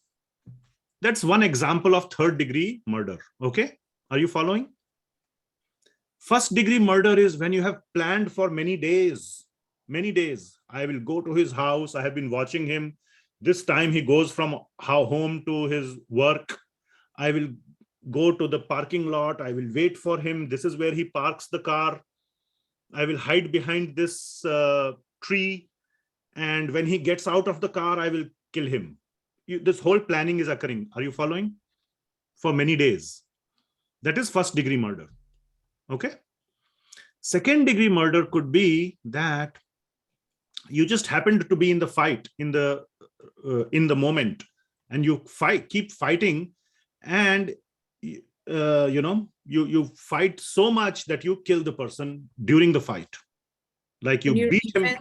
That's one example of third degree murder. Okay. Are you following? First degree murder is when you have planned for many days. Many days. I will go to his house. I have been watching him. This time he goes from home to his work. I will go to the parking lot. I will wait for him. This is where he parks the car. I will hide behind this tree. And when he gets out of the car, I will kill him. This whole planning is occurring. Are you following? For many days. That is first degree murder. Okay. Second degree murder could be that you just happened to be in the fight in the moment, and you keep fighting, and you fight so much that you kill the person during the fight. Like you beat him.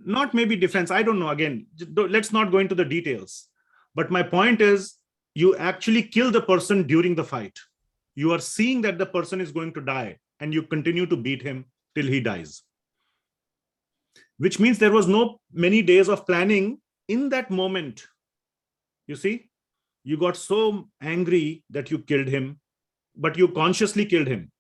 Not maybe defense. I don't know. Again, let's not go into the details. But my point is, you actually kill the person during the fight. You are seeing that the person is going to die, and you continue to beat him till he dies. Which means there was no many days of planning in that moment. You see, you got so angry that you killed him, but you consciously killed him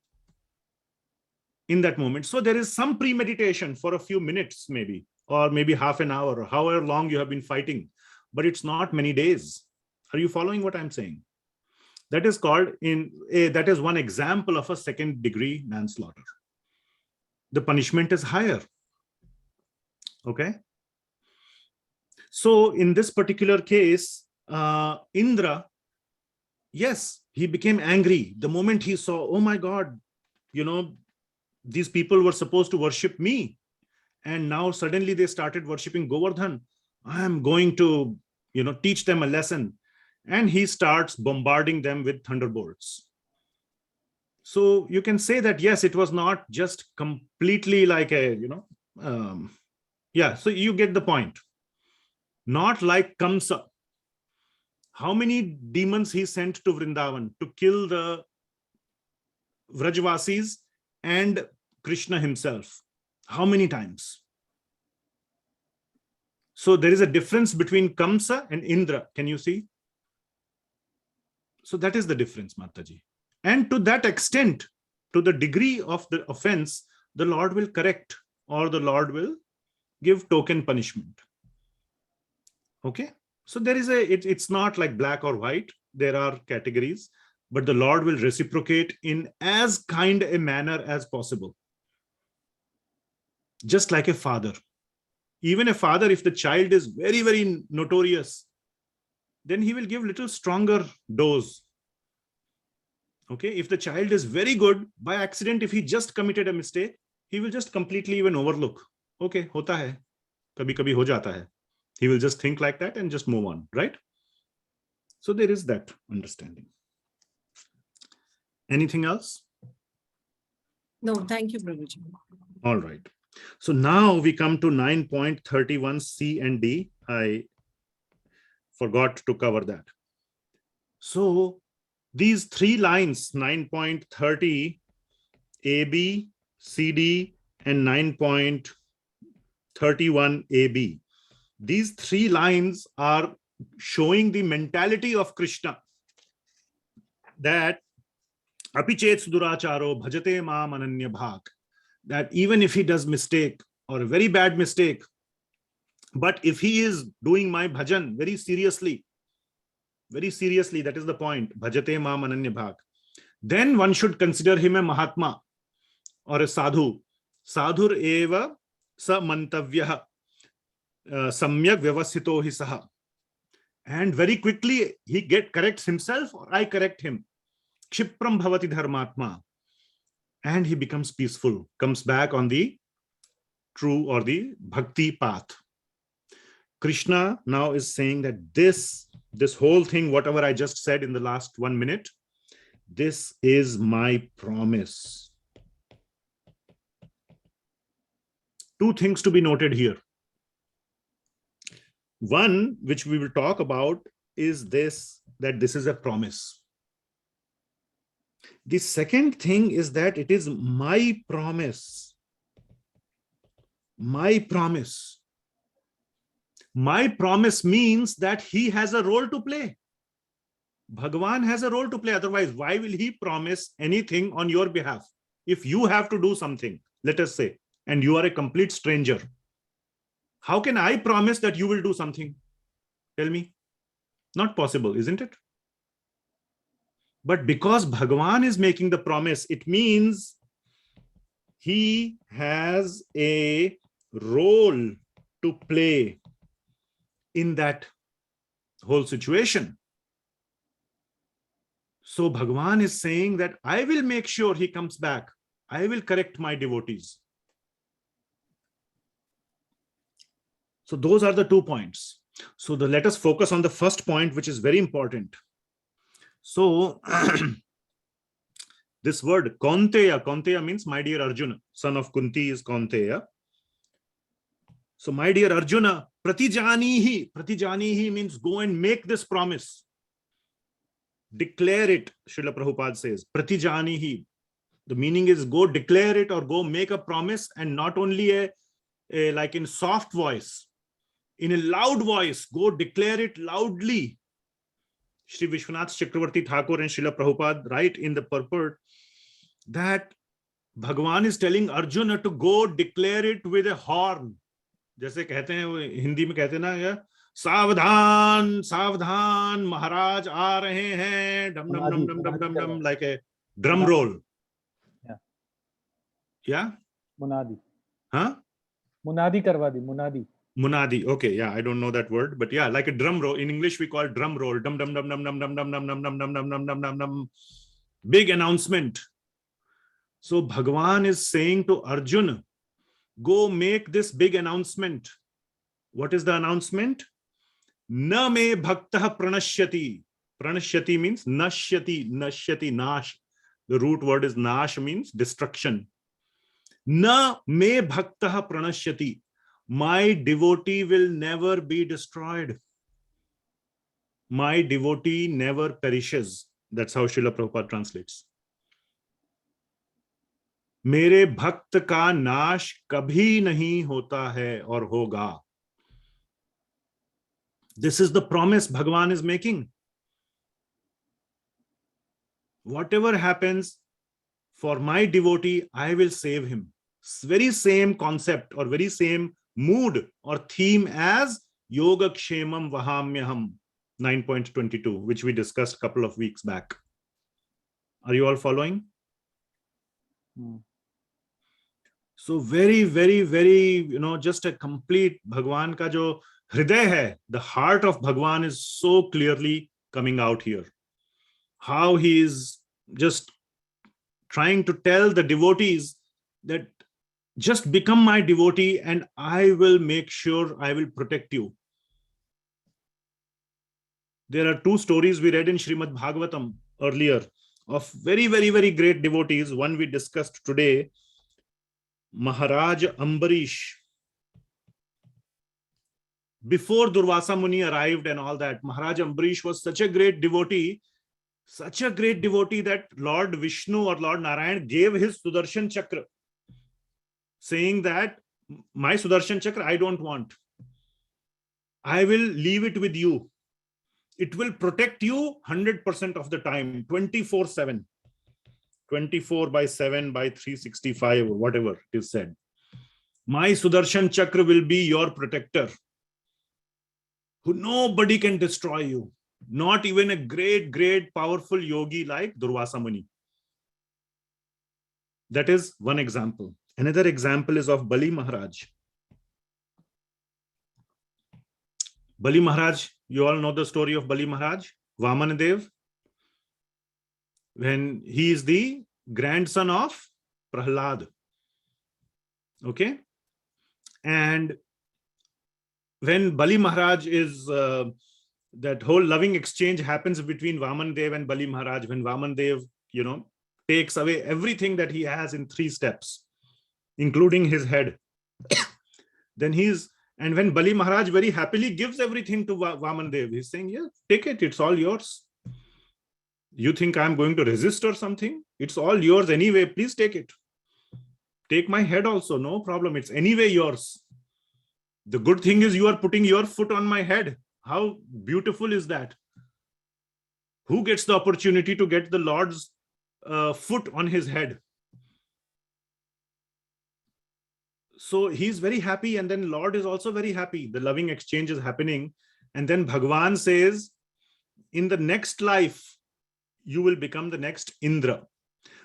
in that moment. So there is some premeditation for a few minutes, maybe, or maybe half an hour, or however long you have been fighting, but it's not many days. Are you following what I'm saying? That is called that is one example of a second degree manslaughter. The punishment is higher. Okay. So in this particular case, Indra, yes, he became angry the moment he saw, oh my God, these people were supposed to worship me, and now suddenly they started worshiping Govardhan. I am going to, teach them a lesson. And he starts bombarding them with thunderbolts. So you can say that, yes, it was not just completely like so you get the point. Not like Kamsa. How many demons he sent to Vrindavan to kill the Vrajvasis and Krishna himself? How many times? So there is a difference between Kamsa and Indra. Can you see? So that is the difference, Mataji. And to that extent, to the degree of the offense, the Lord will correct, or the Lord will give token punishment. Okay. So there is it's not like black or white. There are categories, but the Lord will reciprocate in as kind a manner as possible. Just like a father. Even a father, if the child is very, very notorious, then he will give little stronger dose. Okay. If the child is very good, by accident, if he just committed a mistake, he will just completely even overlook. Okay, hota hai. Kabhi kabhi ho jata hai. He will just think like that and just move on, right? So there is that understanding. Anything else? No, thank you, Prabhuji. All right. So now we come to 9.31 C and D. I forgot to cover that. So these three lines, 9.30 AB, CD, and 9.31 AB. These three lines are showing the mentality of Krishna, that apichet suduracharo bhajate mam ananya bhak, that even if he does mistake or a very bad mistake, but if he is doing my bhajan very seriously, that is the point, bhajate mam ananya bhak, then one should consider him a Mahatma or a sadhu. Sadhur eva sa mantavyah samyak vyavasthito hi saha. And very quickly he corrects himself, or I correct him. Kshipram bhavati dharmatma. And he becomes peaceful, comes back on the true or the bhakti path. Krishna now is saying that this whole thing, whatever I just said in the last 1 minute, this is my promise. Two things to be noted here. One, which we will talk about, is this, that this is a promise. The second thing is that it is my promise. My promise. My promise means that he has a role to play. Bhagawan has a role to play. Otherwise, why will he promise anything on your behalf? If you have to do something, let us say, and you are a complete stranger, how can I promise that you will do something? Tell me. Not possible, isn't it? But because Bhagawan is making the promise, it means he has a role to play in that whole situation. So Bhagawan is saying that I will make sure he comes back. I will correct my devotees. So those are the 2 points. So let us focus on the first point, which is very important. So this word Kaunteya means my dear Arjuna, son of Kunti is Kaunteya. So my dear Arjuna, pratijanihi means go and make this promise. Declare it, Srila Prabhupada says. Pratijanihi. The meaning is go declare it or go make a promise, and not only a like in soft voice, in a loud voice, go declare it loudly. Srila Vishvanath Chakravarthy Thakura and Srila Prabhupada write in the purport that Bhagavan is telling Arjuna to go declare it with a horn. जैसे कहते हैं वो हिंदी में कहते हैं ना, सावधान सावधान महाराज आ रहे हैं, डम डम डम डम डम डम डम, like a drum roll. Yeah, Munadi. Huh? Munadi karwa di, munadi. Munadi. Okay, yeah, I don't know that word, but yeah, like a drum roll. In English, we call it drum roll. Dum dum dum dum dum dum dum dum dum dum dum dum dum dum dum. Big announcement. So Bhagavan is saying to Arjuna, go make this big announcement. What is the announcement? Na me bhaktah pranashyati. Pranashyati means nashyati, nashyati, nash. The root word is nash, means destruction. Na me bhaktah pranashyati. My devotee will never be destroyed. My devotee never perishes. That's how Srila Prabhupada translates. मेरे भक्त का नाश कभी नहीं होता है और होगा. This is the promise Bhagavan is making. Whatever happens for my devotee, I will save him. Very same concept or very same mood or theme as Yoga Kshemam Vahamyaham 9.22, which we discussed a couple of weeks back. Are you all following? So very, very, very, just a complete Bhagwan ka jo hriday hai, the heart of Bhagwan is so clearly coming out here. How he is just trying to tell the devotees that just become my devotee and I will make sure I will protect you. There are two stories we read in Srimad Bhagavatam earlier of very, very, very great devotees. One we discussed today, Maharaj Ambarish. Before Durvasa Muni arrived and all that, Maharaj Ambarish was such a great devotee that Lord Vishnu or Lord Narayana gave his Sudarshan Chakra, saying that my Sudarshan Chakra I don't want. I will leave it with you. It will protect you 100% of the time, 24/7, 24/7 by 365 or whatever it is said. My Sudarshan Chakra will be your protector. Who nobody can destroy you. Not even a great, great, powerful yogi like Durvasa Muni. That is one example. Another example is of Bali Maharaj. Bali Maharaj, you all know the story of Bali Maharaj, Vamanadev, when he is the grandson of Prahlad. Okay? And when Bali Maharaj is, that whole loving exchange happens between Vamanadev and Bali Maharaj, when Vamanadev, takes away everything that he has in 3 steps, including his head. And when Bali Maharaj very happily gives everything to Vamanadev, he's saying, yeah, take it, it's all yours. You think I'm going to resist or something? It's all yours anyway, please take it. Take my head also, no problem, it's anyway yours. The good thing is you are putting your foot on my head. How beautiful is that? Who gets the opportunity to get the Lord's foot on his head? So he's very happy, and then Lord is also very happy. The loving exchange is happening. And then Bhagavan says, in the next life, you will become the next Indra.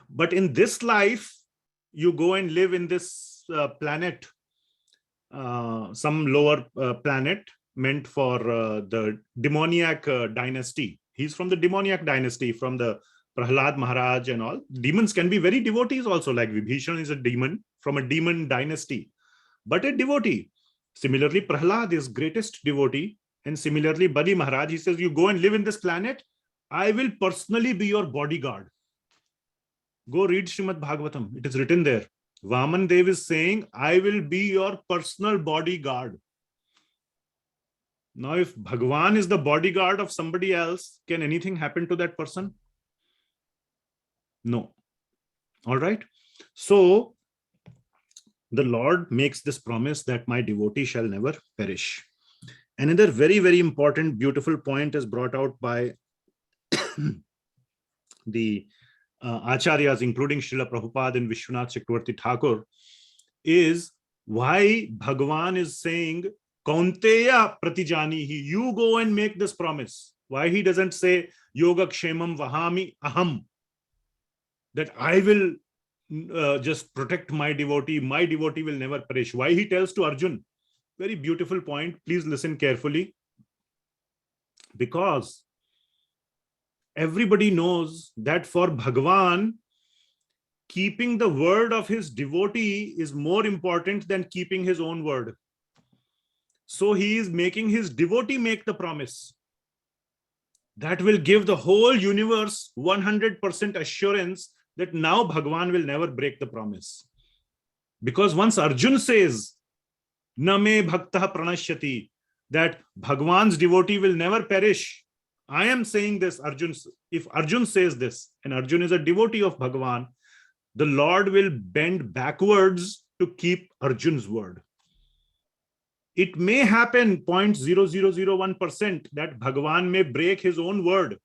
But in this life, you go and live in this planet, some lower planet meant for the demoniac dynasty. He's from the demoniac dynasty, from the Prahlad Maharaj and all. Demons can be very devotees also, like Vibhishan is a demon from a demon dynasty, but a devotee. Similarly, Prahlad is greatest devotee. And similarly, Bali Maharaj, he says, you go and live in this planet, I will personally be your bodyguard. Go read Srimad Bhagavatam. It is written there. Vaman Dev is saying, I will be your personal bodyguard. Now, if Bhagavan is the bodyguard of somebody else, can anything happen to that person? No. All right. So the Lord makes this promise that my devotee shall never perish. Another very, very important, beautiful point is brought out by the Acharyas, including Srila Prabhupada and Vishvanath Chakravarthy Thakura, is why Bhagavan is saying, Kaunteya pratijanihi, you go and make this promise. Why he doesn't say, Yoga Kshemam Vahami Aham, that I will just protect my devotee will never perish. Why he tells to Arjun? Very beautiful point. Please listen carefully. Because everybody knows that for Bhagavan, keeping the word of his devotee is more important than keeping his own word. So he is making his devotee make the promise. That will give the whole universe 100% assurance that now Bhagavan will never break the promise. Because once Arjun says, Name bhakta pranashyati, that Bhagavan's devotee will never perish. I am saying this, if Arjun says this, and Arjun is a devotee of Bhagavan, the Lord will bend backwards to keep Arjun's word. It may happen 0.0001% that Bhagavan may break his own word,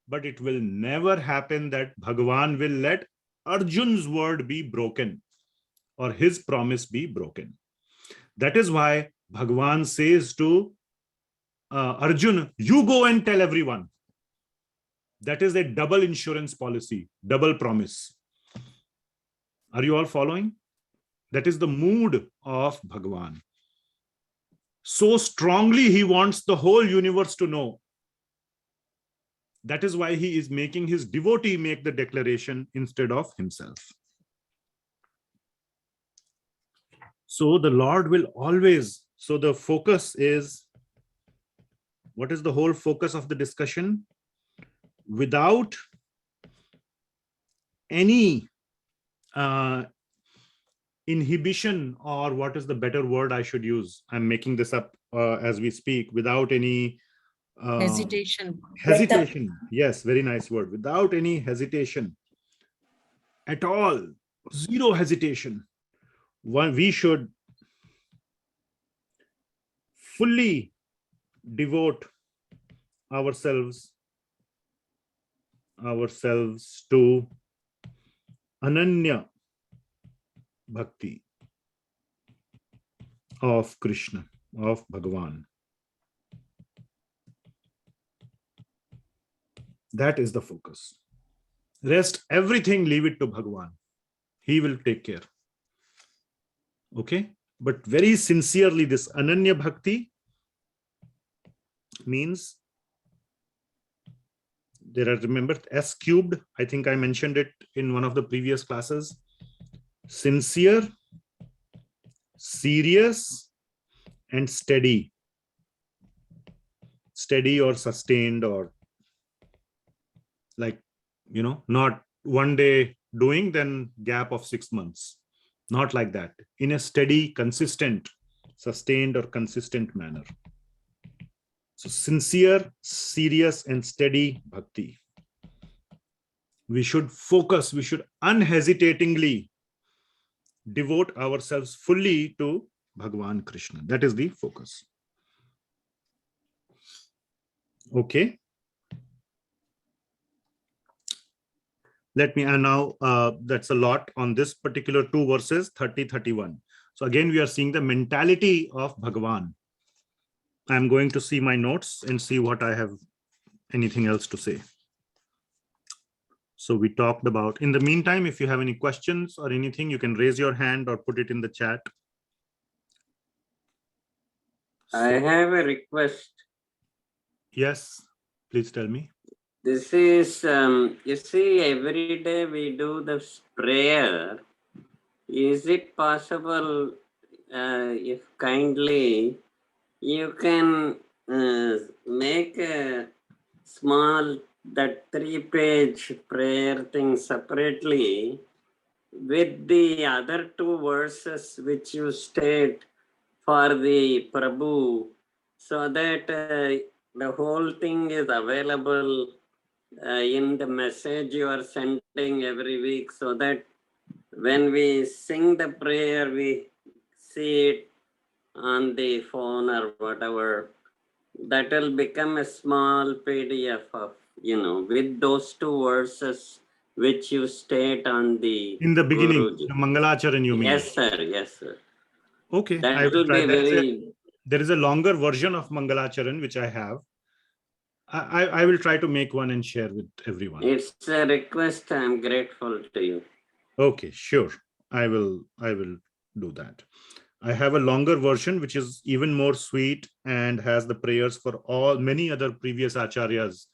but it will never happen that Bhagavan will let Arjun's word be broken or his promise be broken. That is why Bhagavan says to Arjun, you go and tell everyone. That is a double insurance policy, double promise. Are you all following? That is the mood of Bhagavan. So strongly he wants the whole universe to know. That is why he is making his devotee make the declaration instead of himself. So the Lord will always, so the focus is, what is the whole focus of the discussion? Without any inhibition, or what is the better word I should use? I'm making this up as we speak. Without any Hesitation. hesitation. Yes, very nice word. Without any hesitation at all, zero hesitation. We should fully devote ourselves to Ananya Bhakti of Krishna, of Bhagavan. That is the focus. Rest, everything, leave it to Bhagavan. He will take care. Okay? But very sincerely, this Ananya Bhakti means, there are, remember, S cubed. I think I mentioned it in one of the previous classes. Sincere, serious, and steady. Steady or sustained, or like, not one day doing, then gap of 6 months. Not like that. In a steady, consistent, sustained or consistent manner. So sincere, serious, and steady bhakti. We should focus, we should unhesitatingly devote ourselves fully to Bhagavan Krishna. That is the focus. Okay. Let me, and now that's a lot on this particular 2 verses, 30, 31. So again, we are seeing the mentality of Bhagavan. I'm going to see my notes and see what I have anything else to say. So we talked about, in the meantime, if you have any questions or anything, you can raise your hand or put it in the chat. I have a request. Yes, please tell me. This is, you see, every day we do this prayer. Is it possible, if kindly, you can make a small, that 3-page prayer thing separately with the other 2 verses which you state for the Prabhu, so that the whole thing is available in the message you are sending every week, so that when we sing the prayer, we see it on the phone or whatever. That will become a small PDF of, with those 2 verses which you state on the In the beginning, Guruji. the Mangalacharan, you mean? Yes, sir. Yes, sir. Okay, That I will will try. be very... There is a longer version of Mangalacharan which I have. I will try to make one and share with everyone. It's a request. I'm grateful to you. Okay, sure. I will do that. I have a longer version which is even more sweet and has the prayers for many other previous acharyas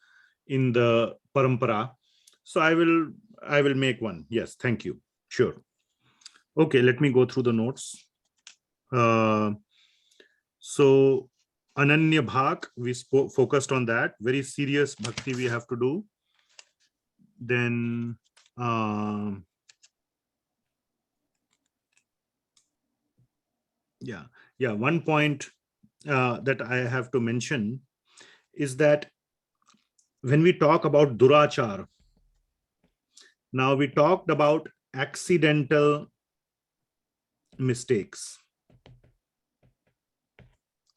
in the parampara. So I will make one. Yes, thank you. Sure. Okay, let me go through the notes. So Ananya Bhak, we focused on that. Very serious bhakti we have to do. Then one point that I have to mention is that when we talk about durachar, now we talked about accidental mistakes.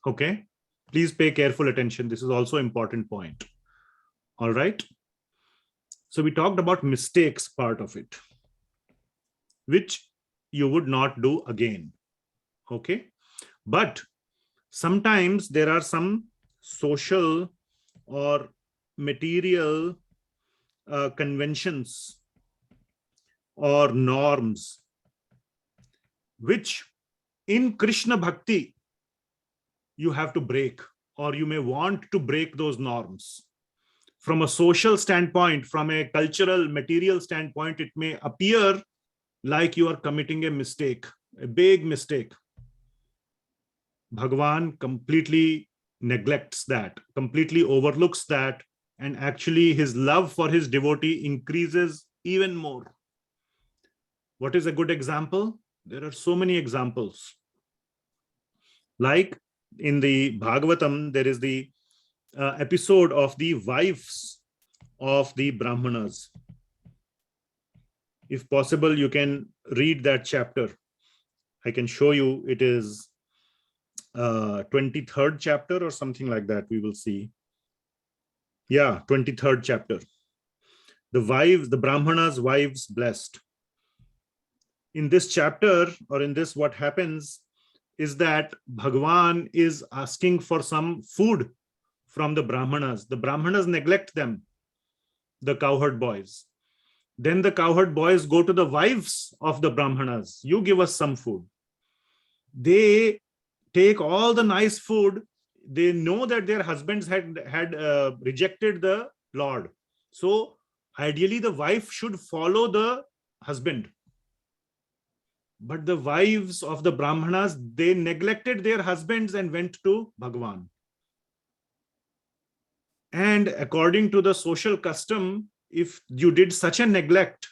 Okay, please pay careful attention. This is also an important point. All right. So we talked about mistakes part of it, which you would not do again. Okay. But sometimes there are some social or material conventions or norms which in Krishna Bhakti you have to break, or you may want to break those norms. From a social standpoint, from a cultural, material standpoint, it may appear like you are committing a mistake, a big mistake. Bhagavan completely neglects that, completely overlooks that, and actually his love for his devotee increases even more. What is a good example? There are so many examples. Like in the Bhagavatam, there is the episode of the wives of the Brahmanas. If possible, you can read that chapter. I can show you. It is 23rd chapter or something like that. We will see. Yeah, 23rd chapter. The wives, the Brahmanas' wives blessed. In this chapter, or in this, what happens is that Bhagavan is asking for some food from the Brahmanas. The Brahmanas neglect them, the cowherd boys. Then the cowherd boys go to the wives of the Brahmanas. You give us some food. They take all the nice food. They know that their husbands had rejected the Lord. So ideally the wife should follow the husband. But the wives of the Brahmanas, they neglected their husbands and went to Bhagavan. And according to the social custom, if you did such a neglect,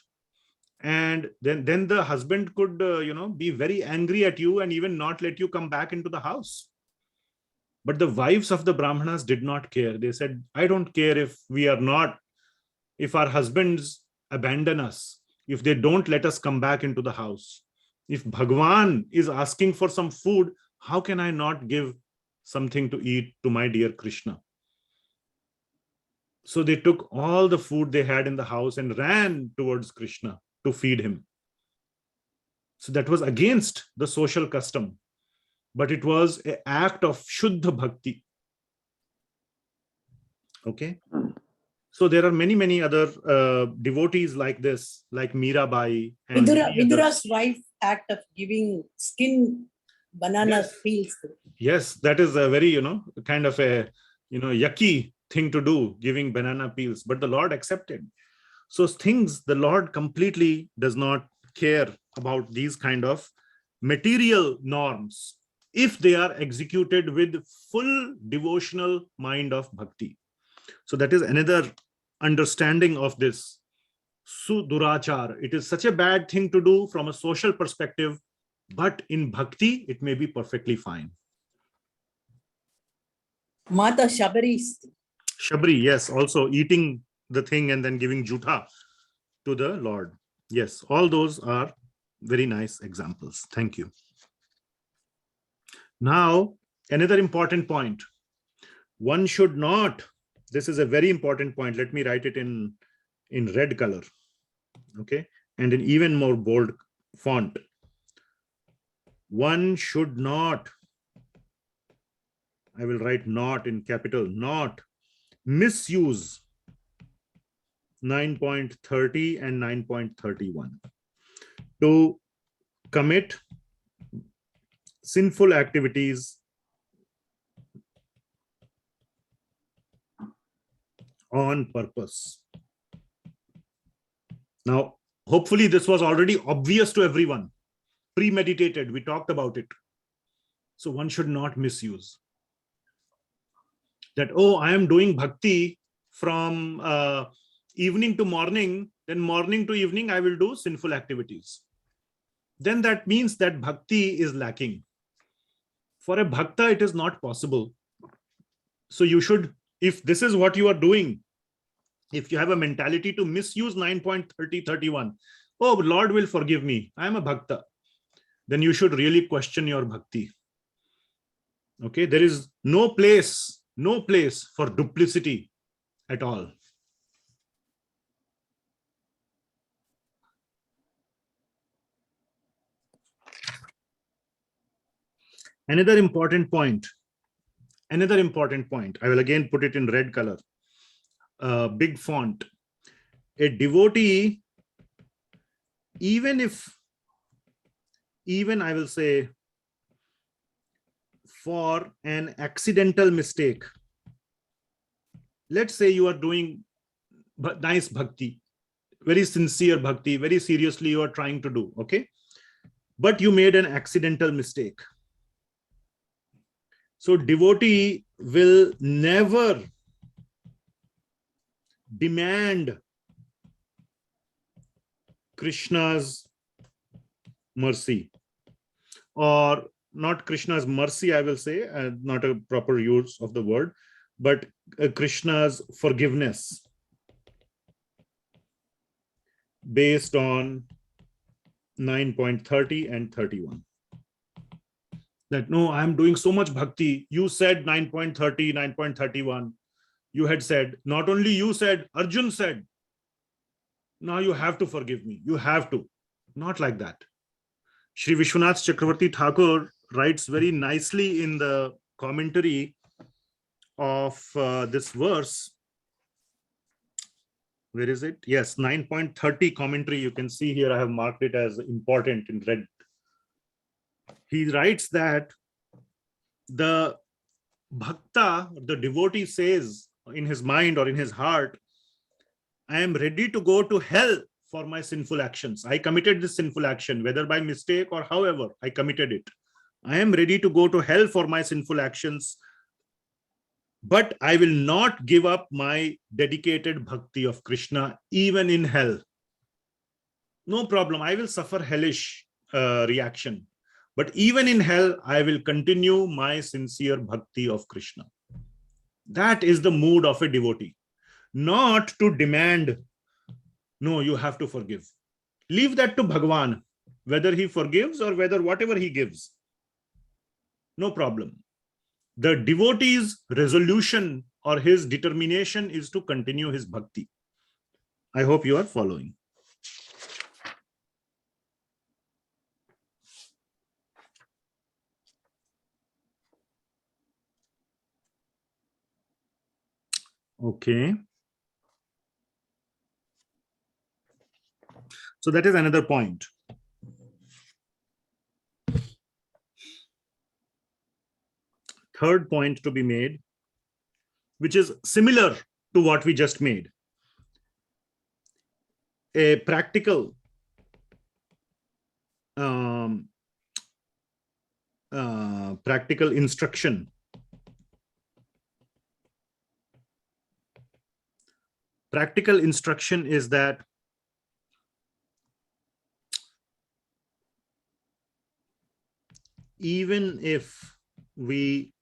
and then the husband could be very angry at you and even not let you come back into the house. But the wives of the Brahmanas did not care. They said, I don't care if our husbands abandon us, if they don't let us come back into the house. If Bhagavan is asking for some food, how can I not give something to eat to my dear Krishna? So they took all the food they had in the house and ran towards Krishna to feed him. So that was against the social custom, but it was an act of Shuddha Bhakti. Okay. So there are many, many other devotees like this, like Mirabai. And Vidura's wife act of giving skin banana peels. Yes, that is a very, kind of a, yucky thing to do, giving banana peels, but the Lord accepted. So things, the Lord completely does not care about these kind of material norms if they are executed with full devotional mind of bhakti. So that is another understanding of this. Sudurachar. It is such a bad thing to do from a social perspective, but in bhakti, it may be perfectly fine. Mata Shabari. Shabri, yes, also eating the thing and then giving jutha to the Lord. Yes, all those are very nice examples. Thank you. Now, another important point. One should not, this is a very important point. Let me write it in red color. Okay, and in even more bold font. One should not, I will write not in capital, not misuse 9.30 and 9.31 to commit sinful activities on purpose. Now, hopefully this was already obvious to everyone. Premeditated, we talked about it. So one should not misuse that, oh, I am doing bhakti from evening to morning, then morning to evening, I will do sinful activities. Then that means that bhakti is lacking. For a bhakta, it is not possible. So you should, if this is what you are doing, if you have a mentality to misuse 9.3031, oh, Lord will forgive me, I am a bhakta, then you should really question your bhakti. Okay, there is no place for duplicity at all. Another important point. I will again put it in red color, big font. A devotee, even I will say, for an accidental mistake, let's say you are doing nice bhakti, very sincere bhakti, very seriously you are trying to do, okay? But you made an accidental mistake. So devotee will never demand Krishna's mercy, or not Krishna's mercy, I will say, not a proper use of the word, but Krishna's forgiveness based on 9.30 and 31. That, no, I'm doing so much bhakti. You said 9.30, 9.31. You had said, not only you said, Arjun said, now you have to forgive me. You have to. Not like that. Sri Vishvanath Chakravarthy Thakura writes very nicely in the commentary of this verse. Where is it? Yes, 9.30 commentary. You can see here, I have marked it as important in red. He writes that the bhakta, the devotee, says in his mind or in his heart, I am ready to go to hell for my sinful actions. I committed this sinful action, whether by mistake or however I committed it. I am ready to go to hell for my sinful actions, but I will not give up my dedicated bhakti of Krishna even in hell. No problem. I will suffer hellish reaction. But even in hell, I will continue my sincere bhakti of Krishna. That is the mood of a devotee. Not to demand, no, you have to forgive. Leave that to Bhagawan, whether he forgives or whether whatever he gives. No problem. The devotee's resolution or his determination is to continue his bhakti. I hope you are following. Okay. So that is another point. Third point to be made, which is similar to what we just made. A practical practical instruction. Practical instruction is that even if we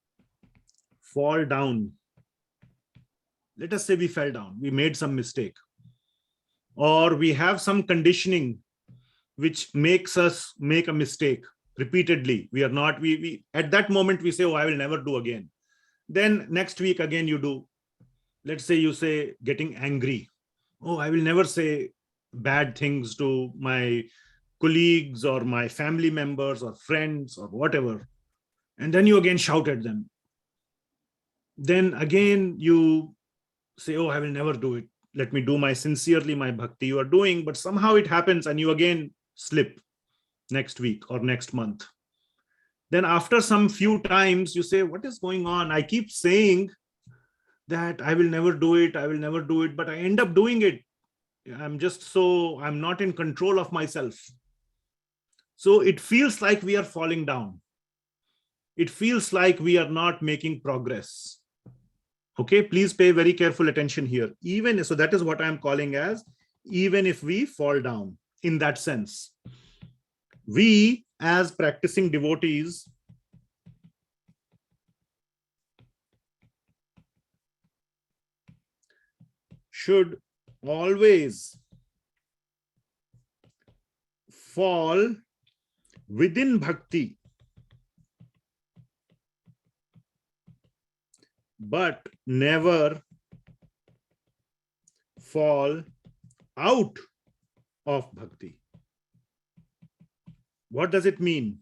fall down, let us say we fell down, we made some mistake, or we have some conditioning which makes us make a mistake repeatedly. We are not, we at that moment we say, oh, I will never do again. Then next week again you do. Let's say you say getting angry. Oh, I will never say bad things to my colleagues or my family members or friends or whatever. And then you again shout at them. Then again you say, oh, I will never do it. Let me do my sincerely my bhakti you are doing, but somehow it happens and you again slip next week or next month. Then after some few times you say, what is going on? I keep saying that I will never do it, I will never do it, but I end up doing it. I'm not in control of myself. So it feels like we are falling down. It feels like we are not making progress. Okay, please pay very careful attention here. Even so, that is what I'm calling as even if we fall down. In that sense, we as practicing devotees should always fall within bhakti but never fall out of bhakti. What does it mean?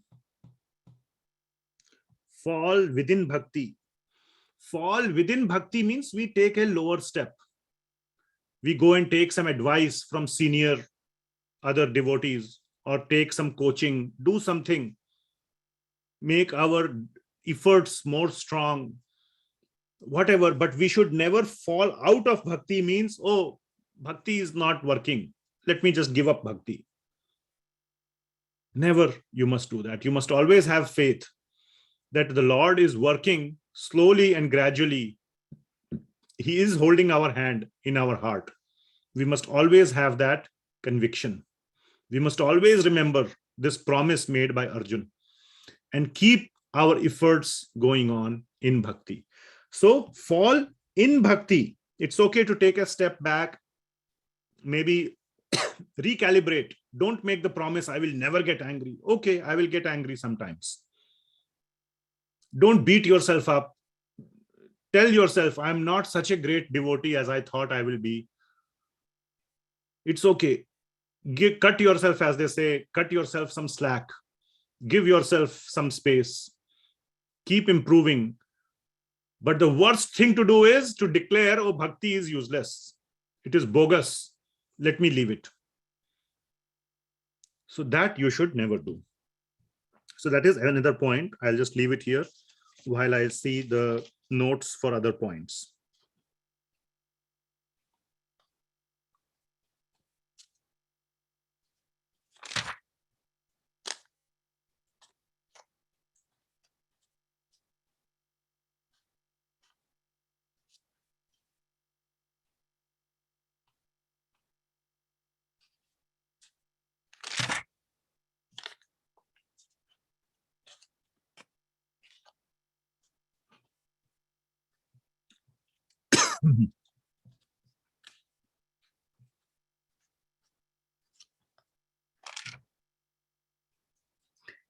Fall within bhakti. Fall within bhakti means we take a lower step. We go and take some advice from senior other devotees, or take some coaching, do something, make our efforts more strong, whatever. But we should never fall out of bhakti means, oh, bhakti is not working, let me just give up bhakti. Never you must do that. You must always have faith that the Lord is working slowly and gradually. He is holding our hand in our heart. We must always have that conviction. We must always remember this promise made by Arjun and keep our efforts going on in bhakti. So fall in bhakti. It's okay to take a step back, maybe recalibrate. Don't make the promise, I will never get angry. Okay, I will get angry sometimes. Don't beat yourself up. Tell yourself, I'm not such a great devotee as I thought I will be. It's okay. Cut yourself, as they say, cut yourself some slack. Give yourself some space. Keep improving. But the worst thing to do is to declare, oh, bhakti is useless. It is bogus. Let me leave it. So that you should never do. So that is another point. I'll just leave it here while I see the notes for other points.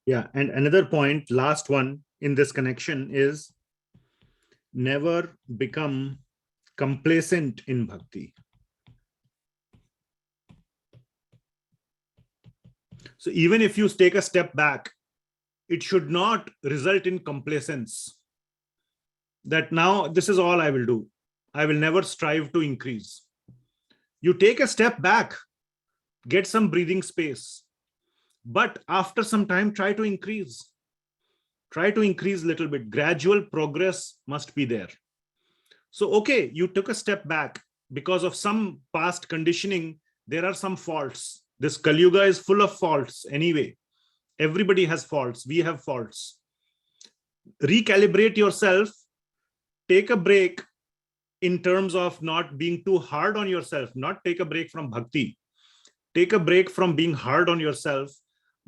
Yeah, and another point, last one in this connection is never become complacent in bhakti. So even if you take a step back, it should not result in complacence. That now this is all I will do. I will never strive to increase. You take a step back, get some breathing space. But after some time, try to increase. Try to increase a little bit. Gradual progress must be there. So, okay, you took a step back because of some past conditioning. There are some faults. This Kali Yuga is full of faults anyway. Everybody has faults. We have faults. Recalibrate yourself. Take a break in terms of not being too hard on yourself. Not take a break from bhakti. Take a break from being hard on yourself.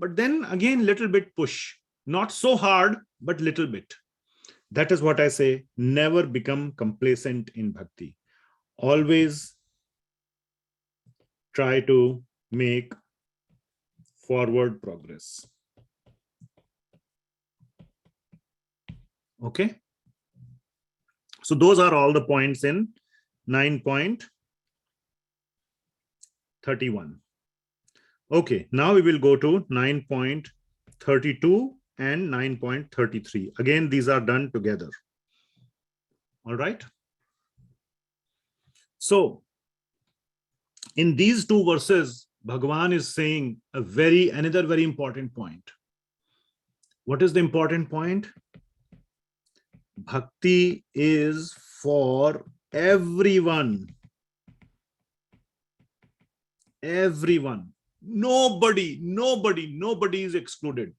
But then again, little bit push. Not so hard, but little bit. That is what I say. Never become complacent in bhakti. Always try to make forward progress. Okay. So those are all the points in 9.31. Okay, now we will go to 9.32 and 9.33. Again, these are done together. All right. So in these two verses, Bhagavan is saying another very important point. What is the important point? Bhakti is for everyone. Everyone. Nobody is excluded.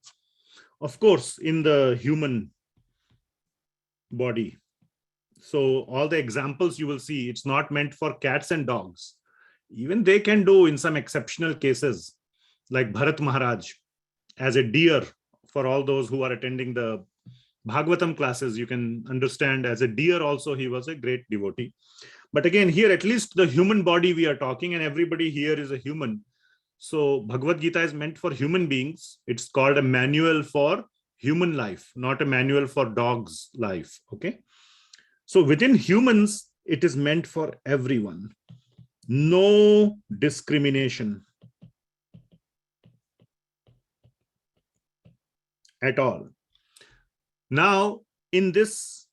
Of course, in the human body. So all the examples you will see, it's not meant for cats and dogs. Even they can do in some exceptional cases, like Bharat Maharaj as a deer. For all those who are attending the Bhagavatam classes, you can understand as a deer also he was a great devotee. But again, here at least the human body we are talking, and everybody here is a human. So Bhagavad Gita is meant for human beings. It's called a manual for human life, not a manual for dogs' life. Okay. So within humans, it is meant for everyone. No discrimination at all. Now, in this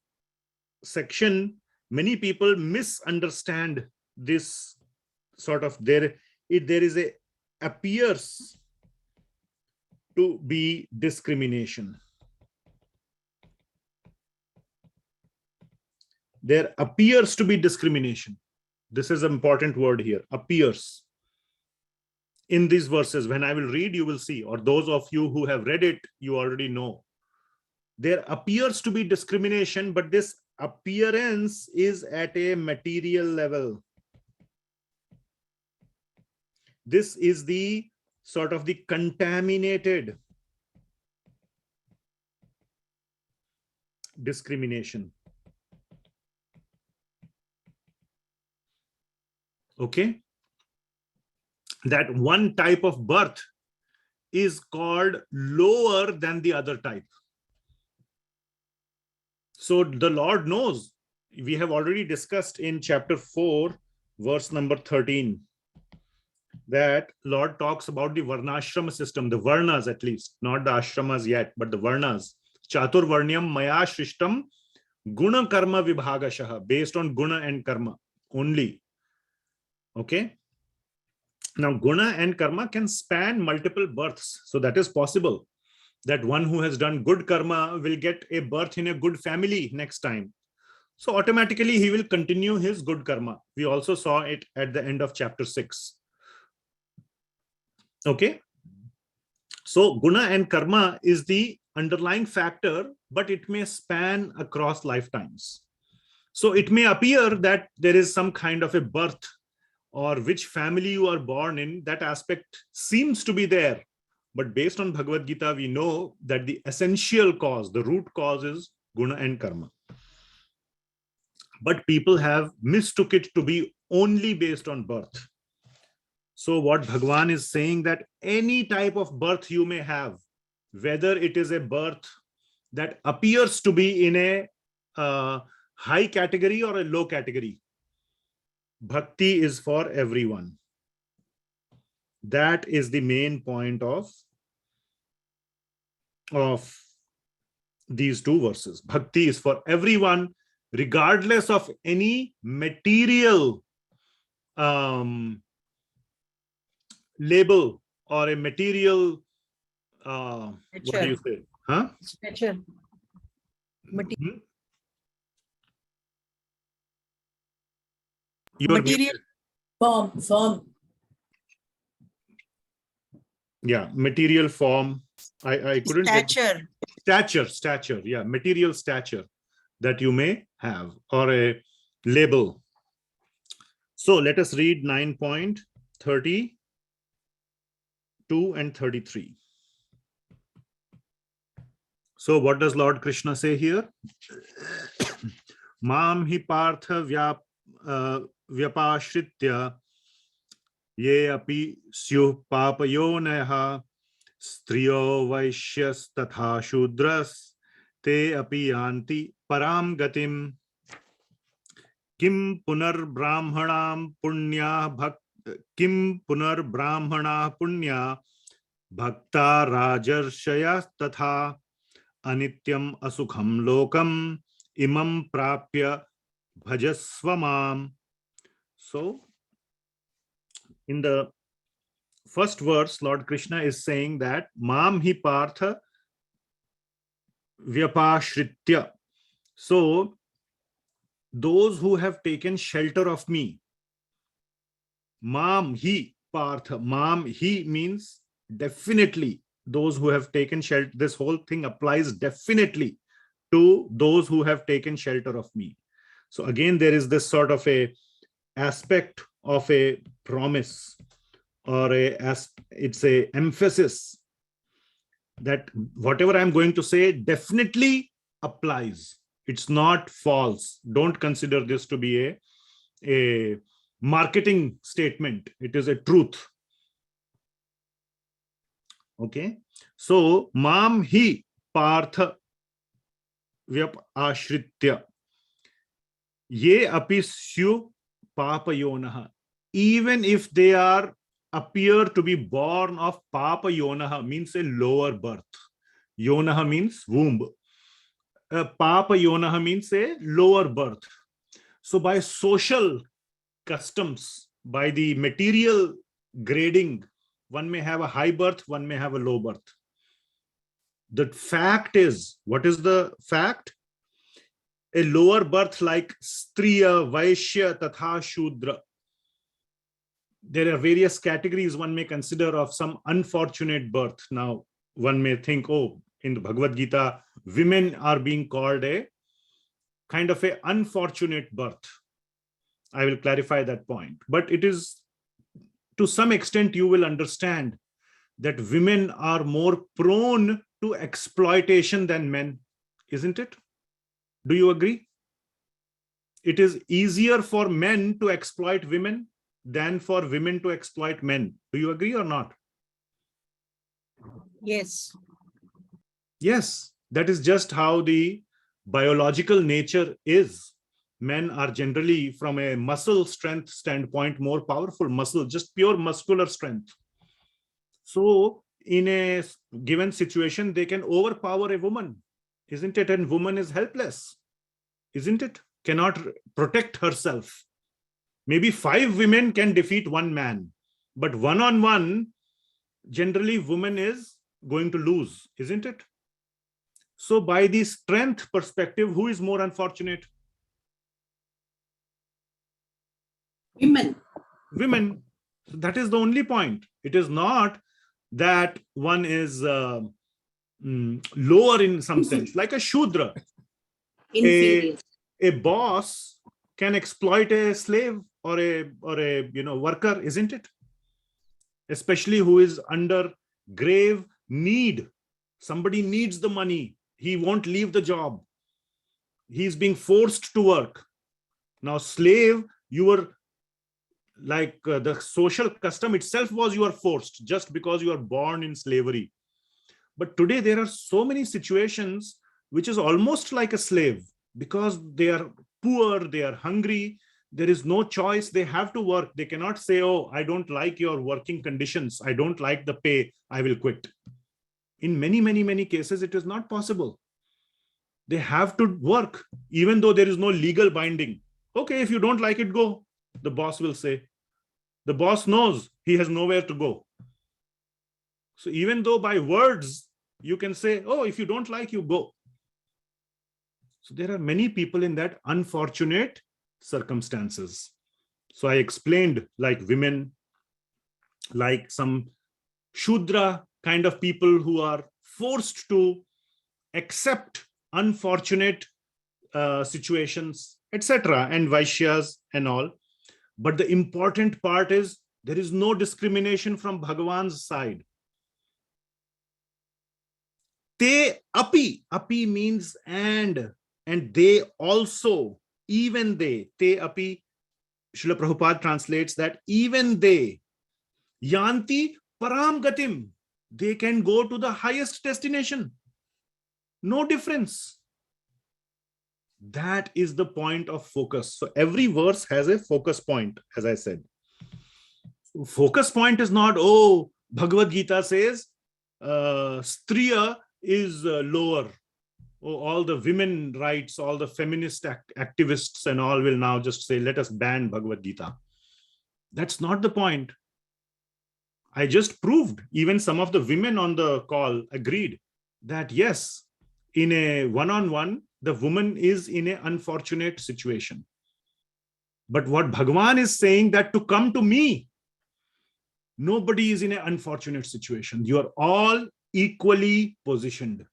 section, many people misunderstand this sort of there is a appears to be discrimination. There appears to be discrimination. This is an important word here, appears. In these verses, when I will read, you will see, or those of you who have read it, you already know. There appears to be discrimination, but this appearance is at a material level. This is the sort of the contaminated discrimination. Okay? That one type of birth is called lower than the other type. So the Lord knows. We have already discussed in chapter 4, verse number 13, that Lord talks about the varnashrama system, the varnas at least, not the ashramas yet, but the varnas. Chatur varnyam maya shrishtam guna karma vibhagashaha, based on guna and karma only. Okay. Now, guna and karma can span multiple births. So that is possible that one who has done good karma will get a birth in a good family next time. So automatically he will continue his good karma. We also saw it at the end of chapter 6. Okay. So guna and karma is the underlying factor, but it may span across lifetimes. So it may appear that there is some kind of a birth or which family you are born in, that aspect seems to be there. But based on Bhagavad Gita, we know that the essential cause, the root cause is guna and karma. But people have mistook it to be only based on birth. So what Bhagavan is saying, that any type of birth you may have, whether it is a birth that appears to be in a high category or a low category, bhakti is for everyone. That is the main point of these two verses. Bhakti is for everyone, regardless of any material label or a material what do you say? Huh? Stature. Hmm? Material. Form. Yeah, material form. I couldn't get stature. Yeah, material stature that you may have, or a label. So let us read 9.32 and 33. So what does Lord Krishna say here? Mam hi partha vyapashritya ye api syuh papayonah striyo vaishyas tatha shudras te api yanti param gatim kim punar brahmanam punya kim punar brahmana punya bhakta rajarshaya tatha anityam asukham lokam imam prapya bhajasvamam. So in the first verse, Lord Krishna is saying that mam hi partha vyapashritya. So those who have taken shelter of me, mam hi partha, mam hi means definitely those who have taken shelter. This whole thing applies definitely to those who have taken shelter of me. So again, there is this sort of a aspect of a promise, or it's a emphasis that whatever I'm going to say definitely applies. It's not false. Don't consider this to be a marketing statement. It is a truth. Okay. So mam hi partha vyap ashritya. Ye api syu papa yonaha. Even if they appear to be born of papa yonaha, means a lower birth. Yonaha means womb. Papa yonaha means a lower birth. So by social customs, by the material grading, one may have a high birth, one may have a low birth. The fact is, what is the fact? A lower birth like Striya, Vaishya, Tatha, Shudra. There are various categories one may consider of some unfortunate birth. Now, one may think, oh, in the Bhagavad Gita, women are being called a kind of a unfortunate birth. I will clarify that point. But it is, to some extent, you will understand that women are more prone to exploitation than men, isn't it? Do you agree? It is easier for men to exploit women than for women to exploit men. Do you agree or not? Yes. Yes, that is just how the biological nature is. Men are generally, from a muscle strength standpoint, more powerful. Muscle, just pure muscular strength. So in a given situation, they can overpower a woman, isn't it? And woman is helpless, isn't it? Cannot protect herself. Maybe 5 women can defeat 1 man, but one-on-one, generally woman is going to lose, isn't it? So by the strength perspective, who is more unfortunate? Women. Women. So that is the only point. It is not that one is lower in some sense, like a Shudra. Inferior. A boss can exploit a slave or a worker, isn't it? Especially who is under grave need. Somebody needs the money. He won't leave the job. He's being forced to work. Now, slave, you were like the social custom itself was you are forced just because you are born in slavery. But today there are so many situations which is almost like a slave, because they are poor, they are hungry, there is no choice, they have to work. They cannot say, oh, I don't like your working conditions, I don't like the pay, I will quit. In many cases, it is not possible. They have to work, even though there is no legal binding. Okay, if you don't like it, go, the boss will say. The boss knows he has nowhere to go. So even though by words, you can say, oh, if you don't like, you go. So there are many people in that unfortunate circumstances. So I explained, like women, like some Shudra kind of people who are forced to accept unfortunate situations, etc., and Vaishyas and all. But the important part is there is no discrimination from Bhagawan's side. Te api means and they also, even they, te api, Srila Prabhupada translates that even they, yanti param gatim, they can go to the highest destination. No difference. That is the point of focus. So every verse has a focus point, as I said. Focus point is not, oh, Bhagavad Gita says Striya is lower. Oh, all the women rights, all the feminist activists and all will now just say, let us ban Bhagavad Gita. That's not the point. I just proved, even some of the women on the call agreed that yes, in a one-on-one, the woman is in an unfortunate situation. But what Bhagavan is saying, that to come to me, nobody is in an unfortunate situation. You are all equally positioned.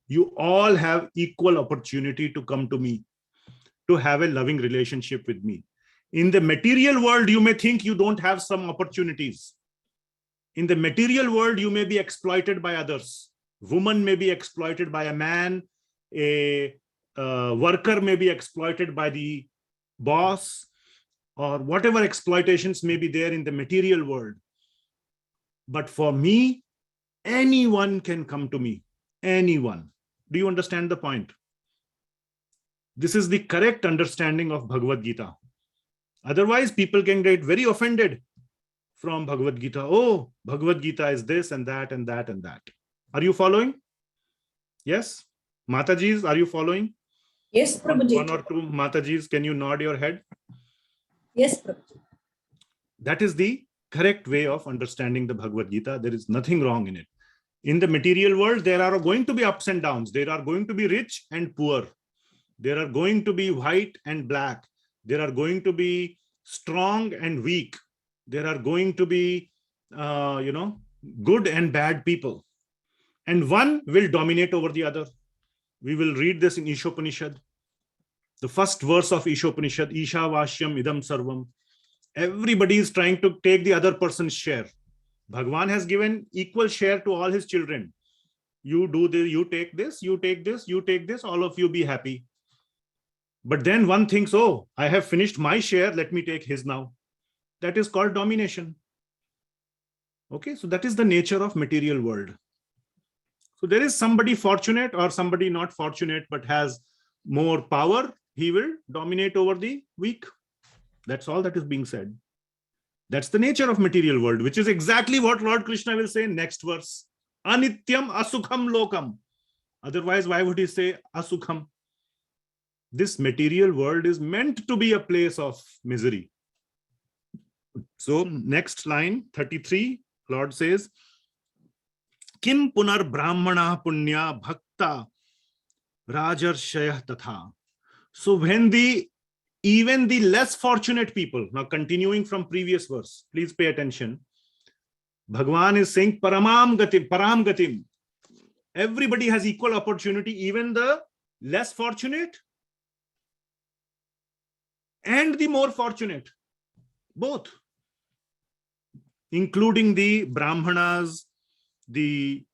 You all have equal opportunity to come to me, to have a loving relationship with me. In the material world, you may think you don't have some opportunities. In the material world, you may be exploited by others. Woman may be exploited by a man. A worker may be exploited by the boss, or whatever exploitations may be there in the material world. But for me, anyone can come to me. Anyone. Do you understand the point? This is the correct understanding of Bhagavad Gita. Otherwise, people can get very offended from Bhagavad Gita. Oh, Bhagavad Gita is this and that and that and that. Are you following? Yes? Matajis, are you following? Yes, Prabhuji. One or two Matajis, can you nod your head? Yes, Prabhuji. That is the correct way of understanding the Bhagavad Gita. There is nothing wrong in it. In the material world, there are going to be ups and downs. There are going to be rich and poor. There are going to be white and black. There are going to be strong and weak. There are going to be, good and bad people. And one will dominate over the other. We will read this in Ishopanishad. The first verse of Ishopanishad, Isha Vashyam Idam Sarvam. Everybody is trying to take the other person's share. Bhagavan has given equal share to all his children. You do this, you take this, you take this, you take this, all of you be happy. But then one thinks, oh, I have finished my share, let me take his now. That is called domination. Okay, so that is the nature of material world. So there is somebody fortunate or somebody not fortunate but has more power, he will dominate over the weak. That's all that is being said. That's the nature of material world, which is exactly what Lord Krishna will say in next verse. Anityam asukham lokam. Otherwise, why would he say asukham? This material world is meant to be a place of misery. So next line, 33, Lord says, Kim punar brahmana punya bhakta rajarshayah tatha. So when even the less fortunate people, now continuing from previous verse, please pay attention. Bhagavan is saying param gatim. Everybody has equal opportunity, even the less fortunate and the more fortunate, both, including the brahmanas, the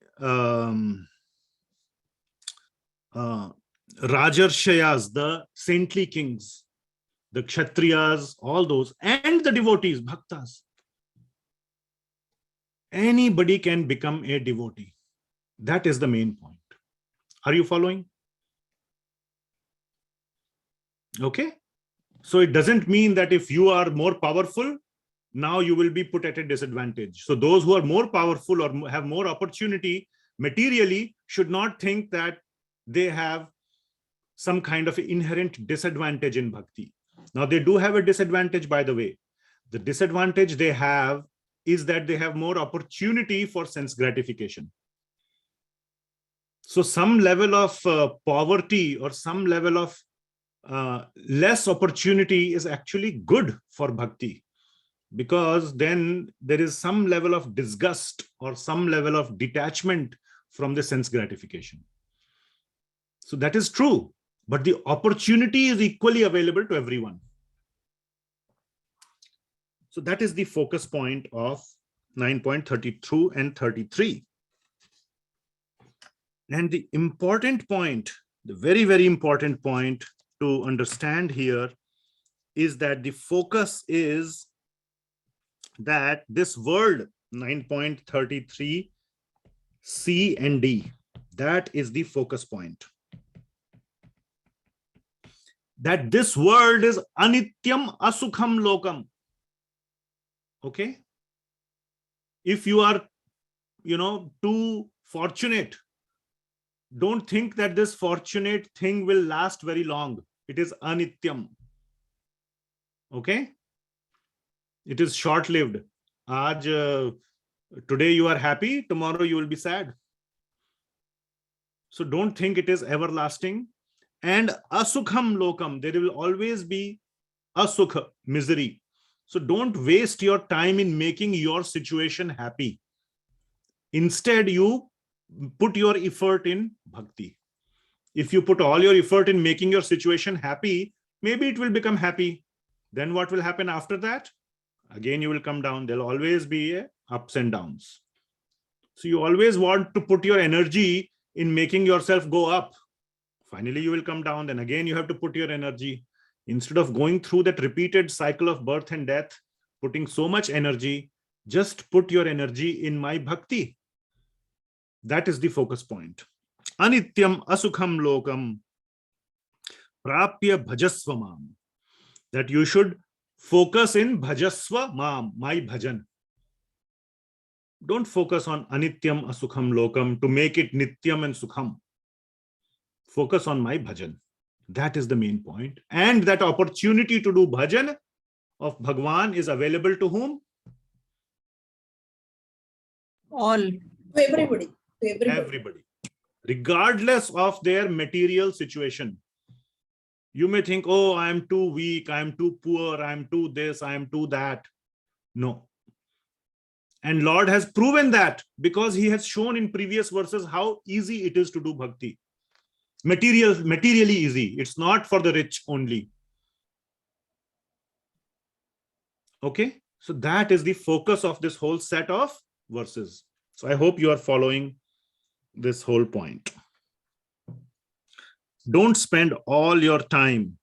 rajarshayas, the saintly kings, the kshatriyas, all those, and the devotees, bhaktas. Anybody can become a devotee. That is the main point. Are you following? Okay. So it doesn't mean that if you are more powerful, now you will be put at a disadvantage. So those who are more powerful or have more opportunity materially should not think that they have some kind of inherent disadvantage in bhakti. Now they do have a disadvantage, by the way. The disadvantage they have is that they have more opportunity for sense gratification. So some level of poverty or some level of less opportunity is actually good for bhakti, because then there is some level of disgust or some level of detachment from the sense gratification. So that is true, but the opportunity is equally available to everyone. So that is the focus point of 9.32 and 33. And the important point, the very, very important point to understand here is that the focus is that this world, 9.33 C and D, that is the focus point. That this world is anityam asukham lokam. Okay. If you are, too fortunate, don't think that this fortunate thing will last very long. It is anityam. Okay. It is short-lived. Today you are happy, tomorrow you will be sad. So don't think it is everlasting. And asukham lokam, there will always be asukha, misery. So don't waste your time in making your situation happy. Instead, you put your effort in bhakti. If you put all your effort in making your situation happy, maybe it will become happy. Then what will happen after that? Again, you will come down. There'll always be ups and downs. So you always want to put your energy in making yourself go up. Finally, you will come down. Then again, you have to put your energy. Instead of going through that repeated cycle of birth and death, putting so much energy, just put your energy in my bhakti. That is the focus point. Anityam asukham lokam Prapya bhajasva mam. That you should focus in bhajasva mam, my bhajan. Don't focus on anityam asukham lokam to make it nityam and sukham. Focus on my bhajan. That is the main point. And that opportunity to do bhajan of Bhagawan is available to whom? All. To everybody. To everybody. Everybody. Regardless of their material situation. You may think, oh, I am too weak, I am too poor, I am too this, I am too that. No. And Lord has proven that because he has shown in previous verses how easy it is to do bhakti. Materially easy. It's not for the rich only. Okay. So that is the focus of this whole set of verses. So I hope you are following this whole point. Don't spend all your time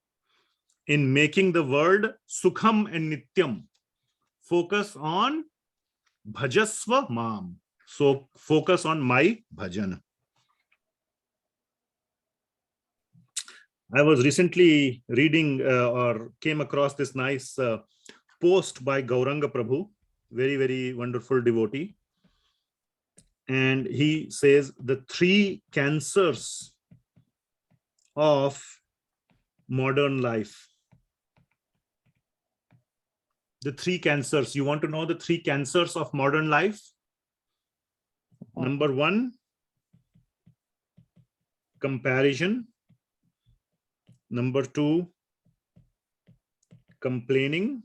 in making the word sukham and nityam. Focus on bhajasva mam. So focus on my bhajan. I was recently reading or came across this nice post by Gauranga Prabhu, very, very wonderful devotee. And he says the 3 cancers of modern life. The 3 cancers. You want to know the 3 cancers of modern life? Number 1, comparison. Number 2, complaining.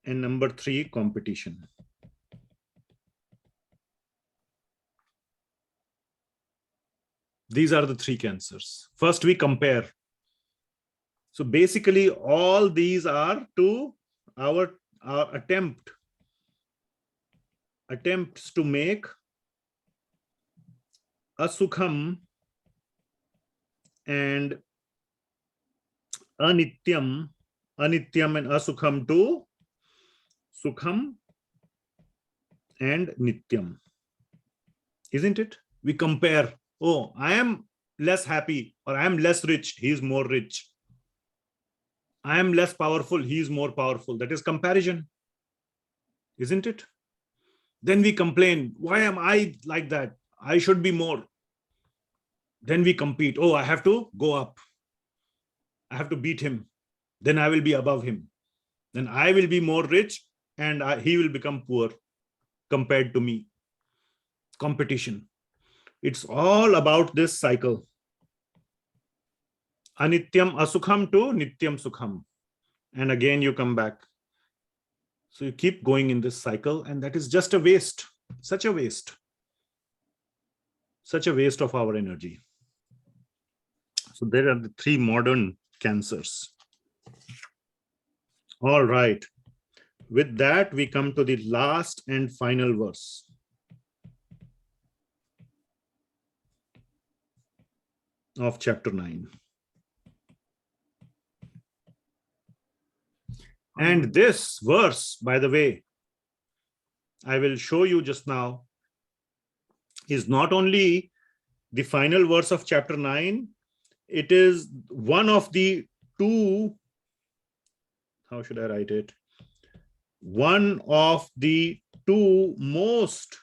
And number 3, competition. These are the 3 cancers. First, we compare. So basically, all these are to our attempts to make asukham and anityam and asukham to sukham and nityam. Isn't it? We compare. Oh, I am less happy, or I am less rich, he is more rich. I am less powerful, he is more powerful. That is comparison. Isn't it? Then we complain, why am I like that? I should be more. Then we compete. Oh, I have to go up. I have to beat him. Then I will be above him. Then I will be more rich and he will become poor compared to me. Competition. It's all about this cycle. Anityam asukham to nityam sukham. And again you come back. So you keep going in this cycle, and that is just a waste. Such a waste. Such a waste of our energy. So there are the 3 modern cancers. All right. With that, we come to the last and final verse. Of chapter 9. And this verse, by the way, I will show you just now, is not only the final verse of chapter 9, it is one of the 2, how should I write it? One of the 2 most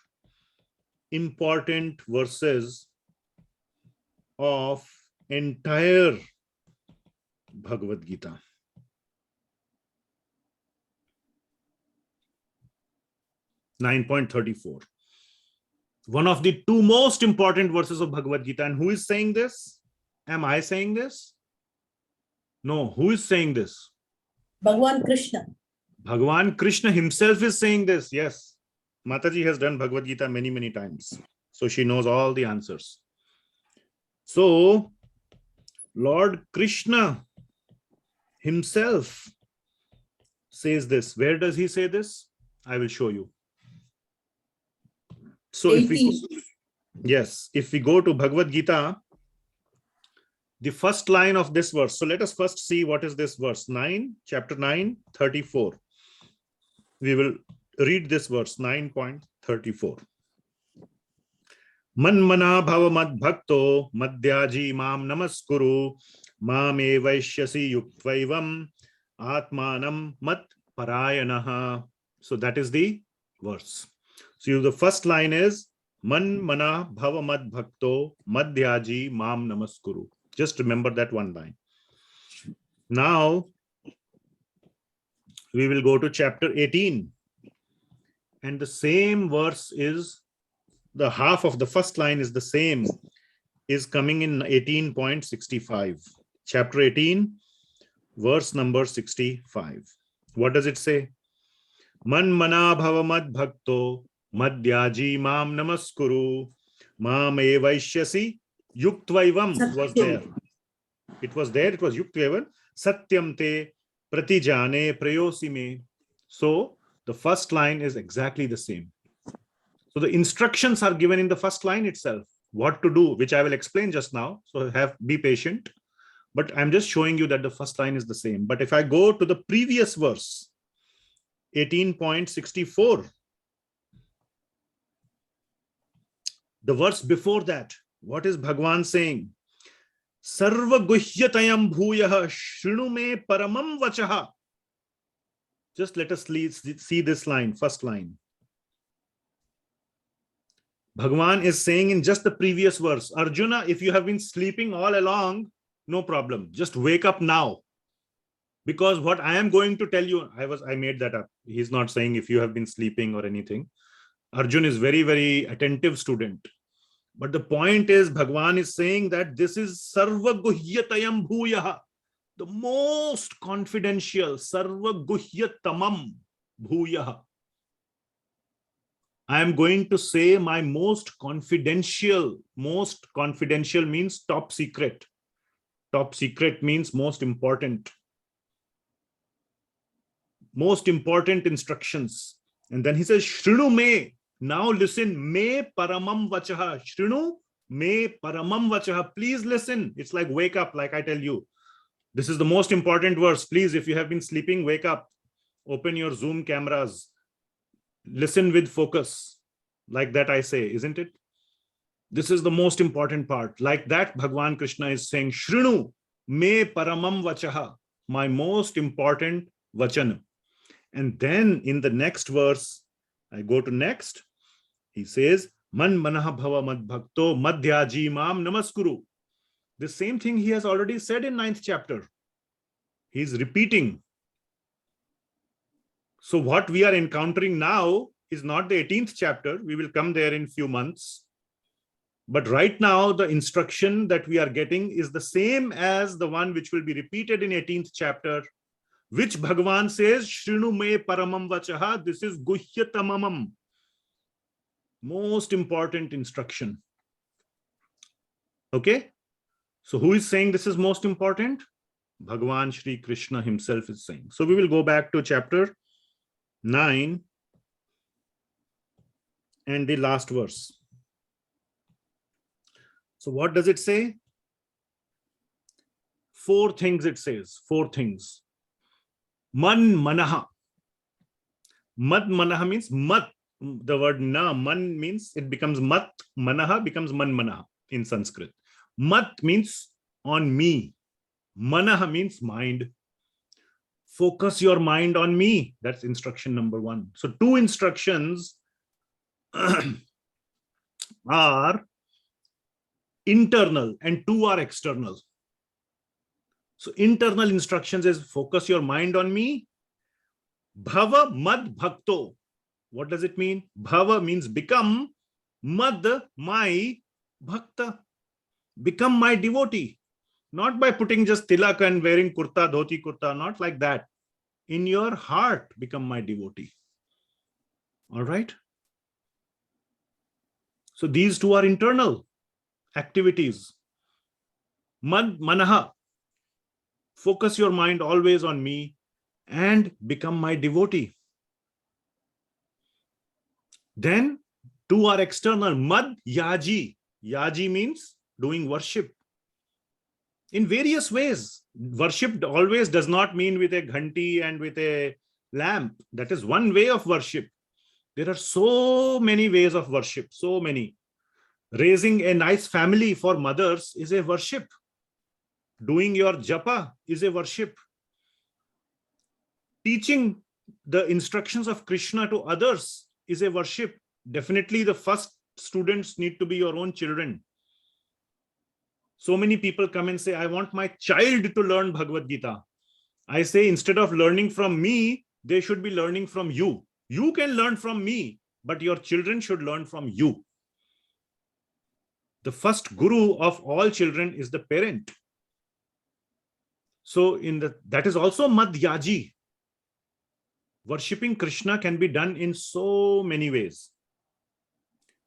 important verses of entire Bhagavad Gita. (9.34). One of the 2 most important verses of Bhagavad Gita. And who is saying this? Am I saying this? No, who is saying this? Bhagawan Krishna. Bhagawan Krishna himself is saying this. Yes. Mataji has done Bhagavad Gita many, many times. So she knows all the answers. So Lord Krishna himself says this. Where does he say this? I will show you. So if we go to Bhagavad Gita, the first line of this verse. So let us first see what is this verse. 9, chapter 9, 34. We will read this verse, 9.34. Manmana bhava mad bhakto madhyaji mam namaskuru mame vaishyasi yuktvaivam atmanam mat parayanaha. So that is the verse. So the first line is Manmana bhava mad bhakto madhyaji mam namaskuru. Just remember that one line. Now we will go to chapter 18. And the same verse is, the half of the first line is the same, is coming in 18.65. Chapter 18, verse number 65. What does it say? Manmana bhava mad bhakto madhyaji mam namaskuru mam evaishyasi yuktvaivam was there. It was there, it was yuktvaivam. Satyam te pratijane prayosime. So the first line is exactly the same. So the instructions are given in the first line itself, what to do, which I will explain just now. So be patient. But I'm just showing you that the first line is the same. But if I go to the previous verse, 18.64, the verse before that, what is Bhagavan saying? Sarva guhyatayam bhuyah shrinu me paramam vachaha. Just let us see this line, first line. Bhagavan is saying in just the previous verse, Arjuna, if you have been sleeping all along, no problem. Just wake up now. Because what I am going to tell you, I made that up. He's not saying if you have been sleeping or anything. Arjun is very, very attentive student. But the point is, Bhagavan is saying that this is Sarva Guhyatayam Bhuyah, the most confidential, Sarva Guhyatamam Bhuyah. I am going to say my most confidential means top secret. Top secret means most important instructions. And then he says, Shrinu me. Now listen, me paramam vachaha. Shrinu me paramam vachaha. Please listen. It's like wake up, like I tell you. This is the most important verse. Please, if you have been sleeping, wake up. Open your Zoom cameras. Listen with focus. Like that I say, isn't it? This is the most important part. Like that, Bhagavan Krishna is saying, Shrinu me paramam vachaha. My most important vachana. And then in the next verse, I go to next. He says, Man manaha bhava mad bhakto madhyaji mam namaskuru. The same thing he has already said in 9th chapter. He's repeating. So what we are encountering now is not the 18th chapter. We will come there in few months. But right now, the instruction that we are getting is the same as the one which will be repeated in 18th chapter, which Bhagavan says, Shrinu me paramam vachaha. This is guhyatamamam. Most important instruction. Okay. So who is saying this is most important? Bhagavan Shri Krishna himself is saying. So we will go back to chapter 9 and the last verse. So what does it say? 4 things it says. 4 things. Man manaha. Mad manaha means mat. The word na, man means it becomes mat. Manaha becomes man manaha in Sanskrit. Mat means on me. Manaha means mind. Focus your mind on me. That's instruction number 1. So 2 instructions are internal and 2 are external. So internal instructions is focus your mind on me. Bhava mad bhakto. What does it mean? Bhava means become. Mad, my bhakta. Become my devotee. Not by putting just tilak and wearing kurta, dhoti kurta, not like that. In your heart, become my devotee. All right. So these 2 are internal activities. Mad manaha. Focus your mind always on me and become my devotee. Then 2 are external. Mad yaji. Yaji means doing worship. In various ways. Worship always does not mean with a ghanti and with a lamp. That is one way of worship. There are so many ways of worship. So many. Raising a nice family for mothers is a worship. Doing your japa is a worship. Teaching the instructions of Krishna to others is a worship. Definitely the first students need to be your own children. So many people come and say, I want my child to learn Bhagavad Gita. I say, instead of learning from me, they should be learning from you. You can learn from me, but your children should learn from you. The first guru of all children is the parent. So that is also madhyaji. Worshipping Krishna can be done in so many ways.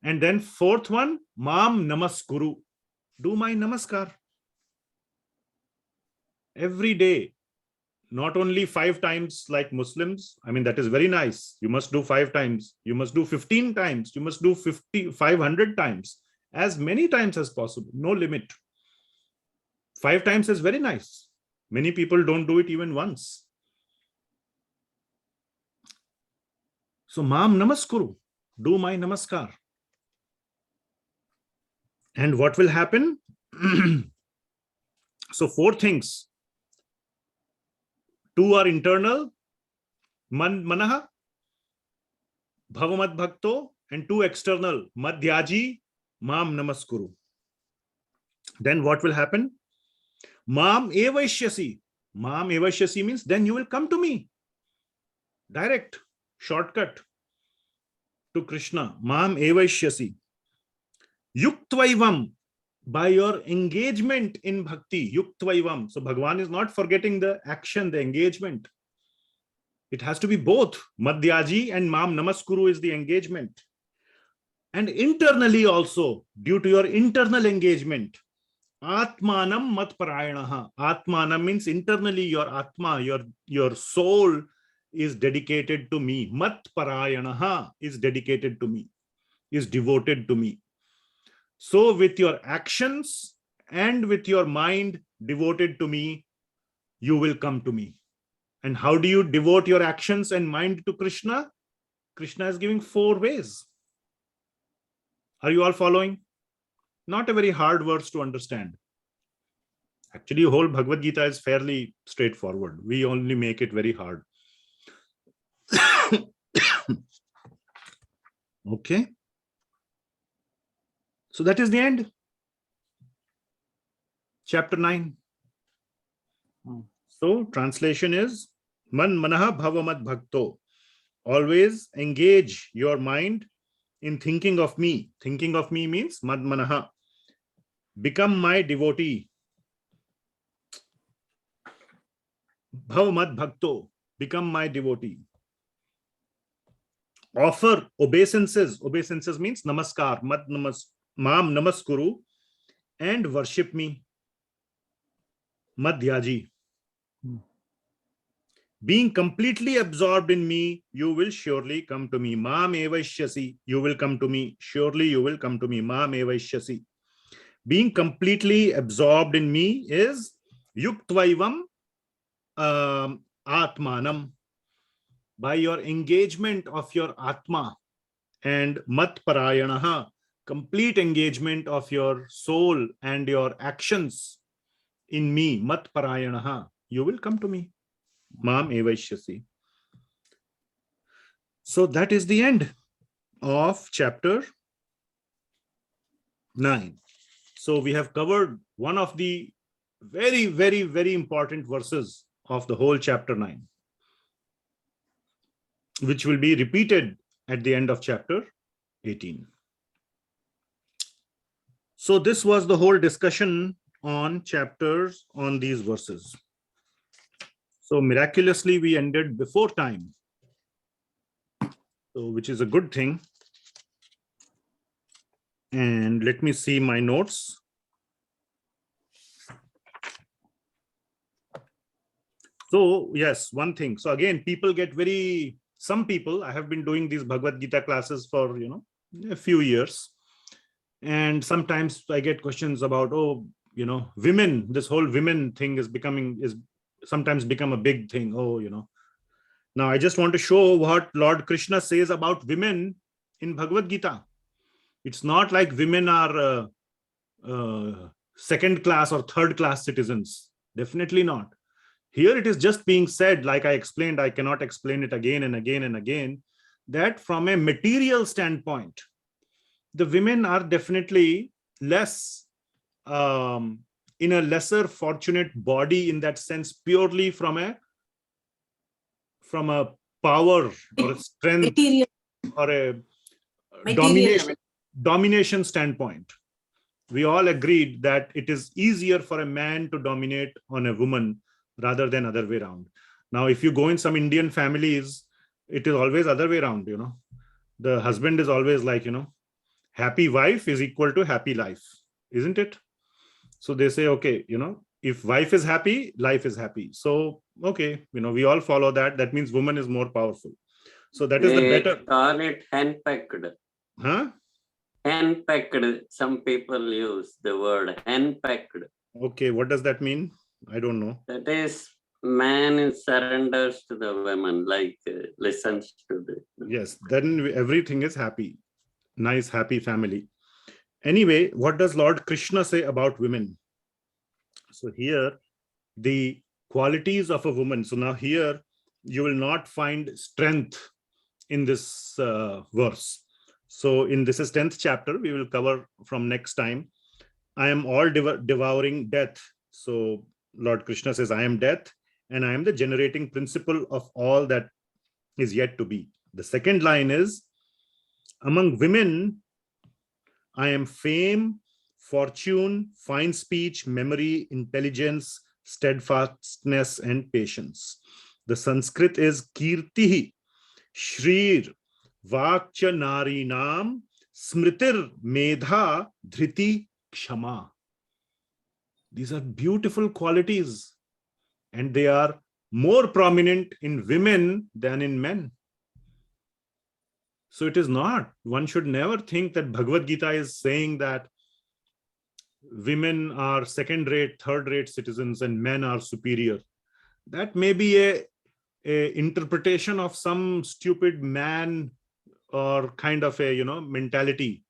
And then fourth one, mam namaskuru. Do my namaskar. Every day, not only 5 times like Muslims. I mean, that is very nice. You must do 5 times. You must do 15 times. You must do 500 times. As many times as possible. No limit. 5 times is very nice. Many people don't do it even once. So, mam namaskuru. Do my namaskar. And what will happen? So 4 things. 2 are internal, manaha, bhavamad bhakto, and 2 external, madhyaji, mam namaskuru. Then what will happen? Mam evaishyasi. Mam evaishyasi means then you will come to me. Direct, shortcut to Krishna. Mam evaishyasi. Yuktvaivam, by your engagement in bhakti. Yuktvaivam. So Bhagavan is not forgetting the action, the engagement. It has to be both. Madhyaji and mam namaskuru is the engagement. And internally also, due to your internal engagement, atmanam matparayanaha. Atmanam means internally your atma, your soul is dedicated to me. Matparayanaha is dedicated to me, is devoted to me. So with your actions and with your mind devoted to me, you will come to me. And how do you devote your actions and mind to Krishna? Krishna is giving 4 ways. Are you all following? Not a very hard words to understand. Actually, whole Bhagavad Gita is fairly straightforward. We only make it very hard. Okay. So that is the end. Chapter 9. So translation is man manaha bhavamad bhakto. Always engage your mind in thinking of me. Thinking of me means mad manaha. Become my devotee. Bhavamad bhakto. Become my devotee. Offer obeisances. Obeisances means namaskar. Mam namaskuru, and worship me. Madhyaji. Being completely absorbed in me, you will surely come to me. Mam evaishyasi. You will come to me. Surely you will come to me. Mam evaishyasi. Being completely absorbed in me is yuktvaivam atmanam. By your engagement of your atma, and matparayanaha, complete engagement of your soul and your actions in me, matparayanaha, you will come to me. Mam evaishyasi. So that is the end of chapter 9. So we have covered one of the very, very, very important verses of the whole chapter 9, which will be repeated at the end of chapter 18. So this was the whole discussion on chapters on these verses. So miraculously we ended before time, so which is a good thing. And let me see my notes. So yes, one thing. So again, people get some people, I have been doing these Bhagavad Gita classes for, a few years. And sometimes I get questions about, women, this whole women thing is sometimes become a big thing. Now I just want to show what Lord Krishna says about women in Bhagavad Gita. It's not like women are second class or third class citizens. Definitely not. Here it is just being said, like I explained, I cannot explain it again and again and again, that from a material standpoint, the women are definitely less, in a lesser fortunate body in that sense, purely from a power or a strength Material, or a material. domination standpoint. We all agreed that it is easier for a man to dominate on a woman rather than other way around. Now, if you go in some Indian families, it is always other way around, you know. The husband is always like, you know, happy wife is equal to happy life, isn't it? So they say, okay, you know, if wife is happy, life is happy. So, okay, you know, we all follow that. That means woman is more powerful. So that is the They better. call it henpecked. Huh? Henpecked. Some people use the word henpecked. Okay, what does that mean? I don't know. That is, man surrenders to the woman, like listens to the. Yes, then everything is happy. Nice, happy family. Anyway, what does Lord Krishna say about women? So here, the qualities of a woman. So now here, you will not find strength in this verse. So in this is 10th chapter, we will cover from next time. I am all devouring death. So Lord Krishna says, I am death, and I am the generating principle of all that is yet to be. The second line is, among women, I am fame, fortune, fine speech, memory, intelligence, steadfastness, and patience. The Sanskrit is Kirtihi, Shreer, Vakcha Narinam, Smritir, Medha, Dhriti, Kshama. These are beautiful qualities, and they are more prominent in women than in men. So it is not, one should never think that Bhagavad Gita is saying that women are second-rate, third-rate citizens and men are superior. That may be a interpretation of some stupid man or kind of a, you know, mentality.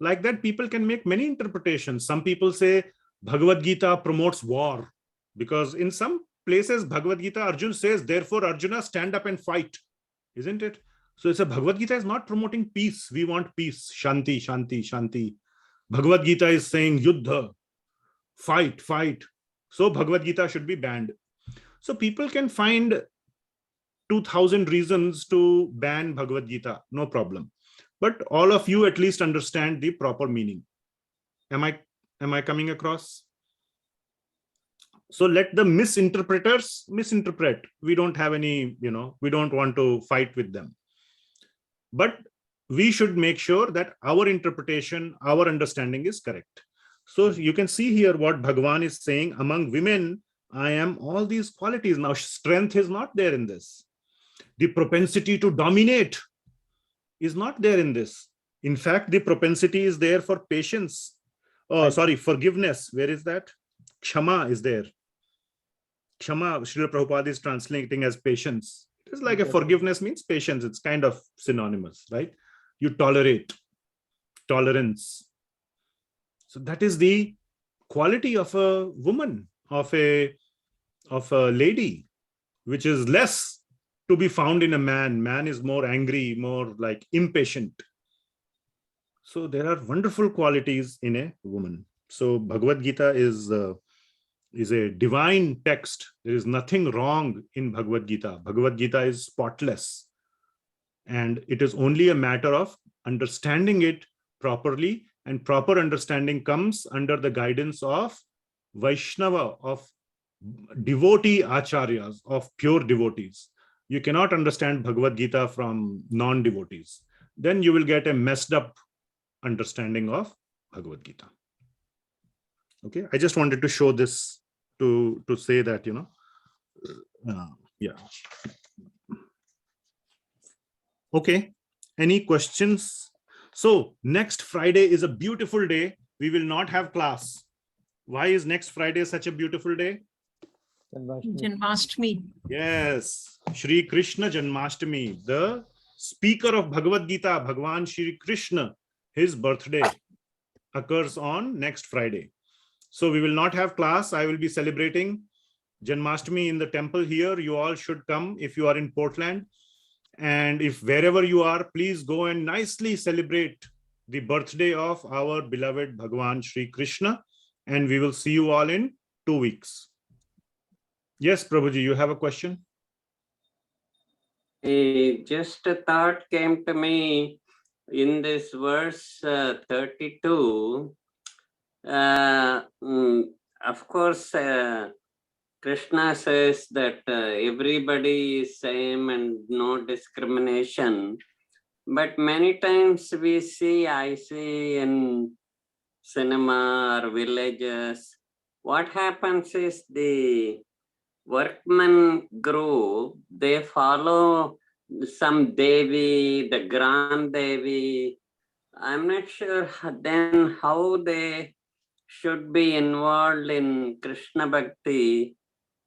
Like that, people can make many interpretations. Some people say Bhagavad Gita promotes war, because in some places Bhagavad Gita, Arjuna says, therefore Arjuna, stand up and fight, isn't it? So it's a Bhagavad Gita is not promoting peace. We want peace, shanti, shanti, shanti. Bhagavad Gita is saying yuddha, fight, fight. So Bhagavad Gita should be banned. So people can find 2000 reasons to ban Bhagavad Gita, no problem. But all of you at least understand the proper meaning. Am I coming across? So let the misinterpreters misinterpret. We don't have any, you know, we don't want to fight with them. But we should make sure that our interpretation, our understanding is correct. So you can see here what Bhagavan is saying, among women, I am all these qualities. Now, strength is not there in this. The propensity to dominate is not there in this. In fact, the propensity is there for patience. Oh, sorry, forgiveness. Where is that? Kshama is there. Kshama, Srila Prabhupada is translating as patience. It is like a forgiveness means patience. It's kind of synonymous, right? You tolerate, tolerance. So that is the quality of a woman, of a lady, which is less to be found in a man. Man is more angry, more like impatient. So there are wonderful qualities in a woman. So Bhagavad Gita is a divine text. There is nothing wrong in Bhagavad Gita. Bhagavad Gita is spotless. And it is only a matter of understanding it properly, and proper understanding comes under the guidance of Vaishnava, of devotee acharyas, of pure devotees. You cannot understand Bhagavad Gita from non-devotees. Then you will get a messed up understanding of Bhagavad Gita. Okay, I just wanted to show this to say that, you know, yeah. Okay, any questions? So next Friday is a beautiful day. We will not have class. Why is next Friday such a beautiful day? Janmashtami. Yes, Shri Krishna Janmashtami. The speaker of Bhagavad Gita, Bhagavan Shri Krishna, his birthday occurs on next Friday. So we will not have class. I will be celebrating Janmashtami in the temple here. You all should come if you are in Portland. And if wherever you are, please go and nicely celebrate the birthday of our beloved Bhagawan Shri Krishna. And we will see you all in 2 weeks. Yes, Prabhuji, you have a question? Just a thought came to me in this verse 32. Of course, Krishna says that everybody is same and no discrimination. But many times I see in cinema or villages, what happens is the workman group, they follow some Devi, the Grand Devi. I'm not sure then how they should be involved in Krishna Bhakti.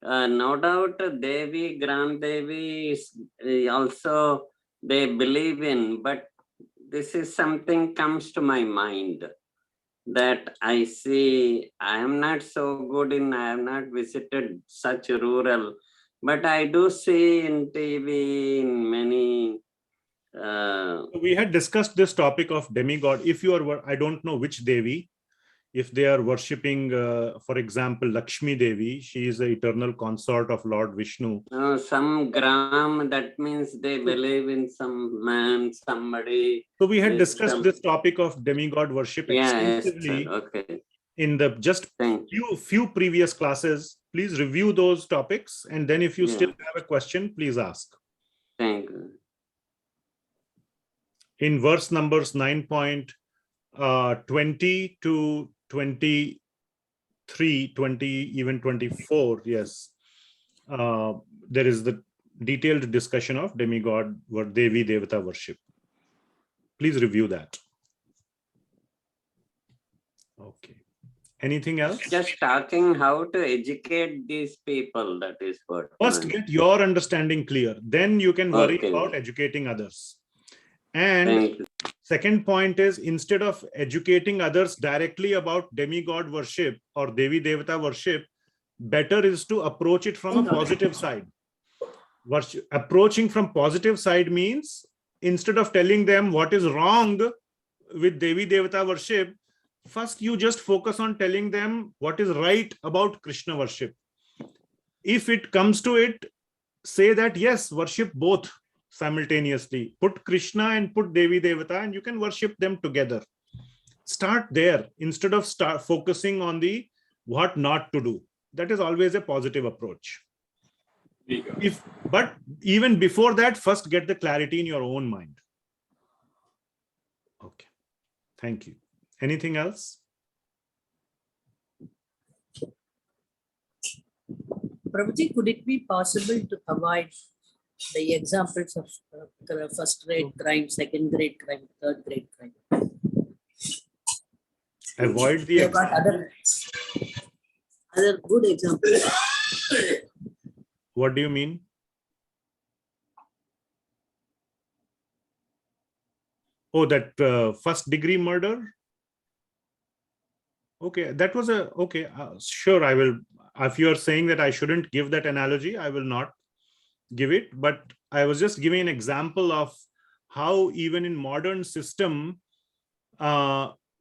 No doubt Devi, Grand Devi is also they believe in, but this is something comes to my mind that I see. I am not so good in, I have not visited such rural, but I do see in TV in many. We had discussed this topic of demigod. If you are, I don't know which Devi, if they are worshipping, for example, Lakshmi Devi, she is the eternal consort of Lord Vishnu. Some gram, that means they believe in some man, somebody. So we had discussed this topic of demigod worship extensively. Yes, okay. In the just few previous classes. Please review those topics, and then if you still have a question, please ask. Thank you. In verse numbers 9.20 to 23, 20, even 24, yes, there is the detailed discussion of demigod or Devi Devata worship. Please review that. Okay. Anything else? Just talking how to educate these people, that is what. First, get your understanding clear. Then you can worry about educating others. And second point is, instead of educating others directly about demigod worship or Devi Devata worship, better is to approach it from a positive side. Approaching from positive side means, instead of telling them what is wrong with Devi Devata worship, first you just focus on telling them what is right about Krishna worship. If it comes to it, say that yes, worship both simultaneously. Put Krishna and put Devi Devata, and you can worship them together. Start there instead of focusing on the what not to do. That is always a positive approach. But even before that, first get the clarity in your own mind. Okay. Thank you. Anything else? Prabhuji, could it be possible to avoid the examples of first grade crime, second grade crime, third grade crime? Avoid the other good examples. What do you mean? Oh, that first degree murder? Okay, that was a, okay, sure, I will, if you are saying that I shouldn't give that analogy, I will not give it, but I was just giving an example of how even in modern system,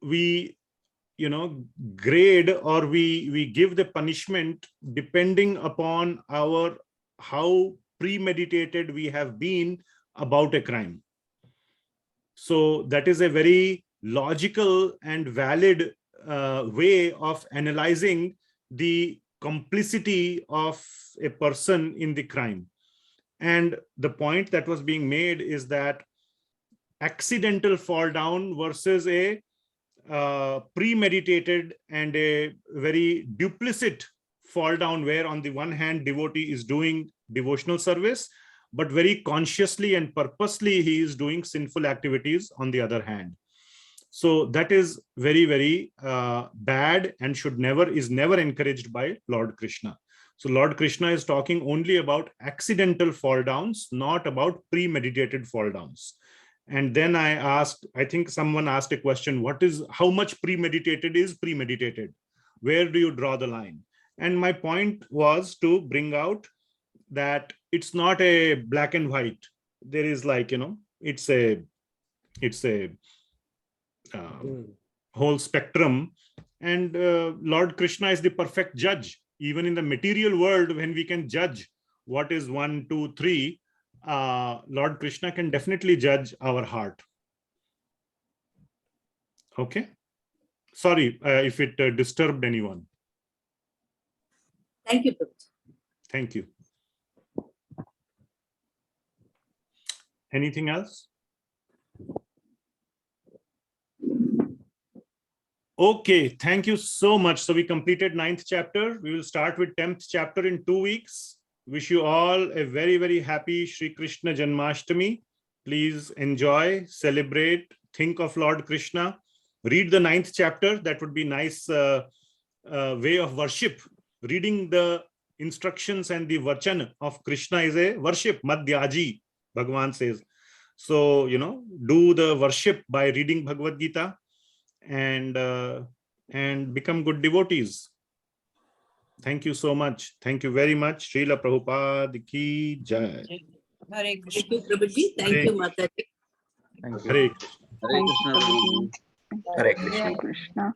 we, grade or we give the punishment depending upon how premeditated we have been about a crime. So that is a very logical and valid way of analyzing the complicity of a person in the crime. And the point that was being made is that accidental fall down versus a premeditated and a very duplicit fall down, where on the one hand devotee is doing devotional service, but very consciously and purposely he is doing sinful activities on the other hand. So that is very, very bad and is never encouraged by Lord Krishna. So Lord Krishna is talking only about accidental fall downs, not about premeditated fall downs. And then I think someone asked a question, how much premeditated is premeditated? Where do you draw the line? And my point was to bring out that it's not a black and white. There is it's a whole spectrum. And Lord Krishna is the perfect judge. Even in the material world, when we can judge what is 1, 2, 3, Lord Krishna can definitely judge our heart. Okay. Sorry if it disturbed anyone. Thank you, Prabhuji. Thank you. Anything else? Okay, thank you so much. So we completed 9th chapter. We will start with 10th chapter in 2 weeks. Wish you all a very, very happy Shri Krishna Janmashtami. Please enjoy, celebrate, think of Lord Krishna. Read the 9th chapter. That would be nice way of worship. Reading the instructions and the vachan of Krishna is a worship. Madhyaji, Bhagawan says. So, do the worship by reading Bhagavad Gita and become good devotees. Thank you so much. Thank you very much. Srila Prabhupada ki jai. Hare Krishna. Thank you, Prabhuji. Thank Hare you, Mataji. Thank you. Hare Krishna. Hare Krishna. Hare Krishna.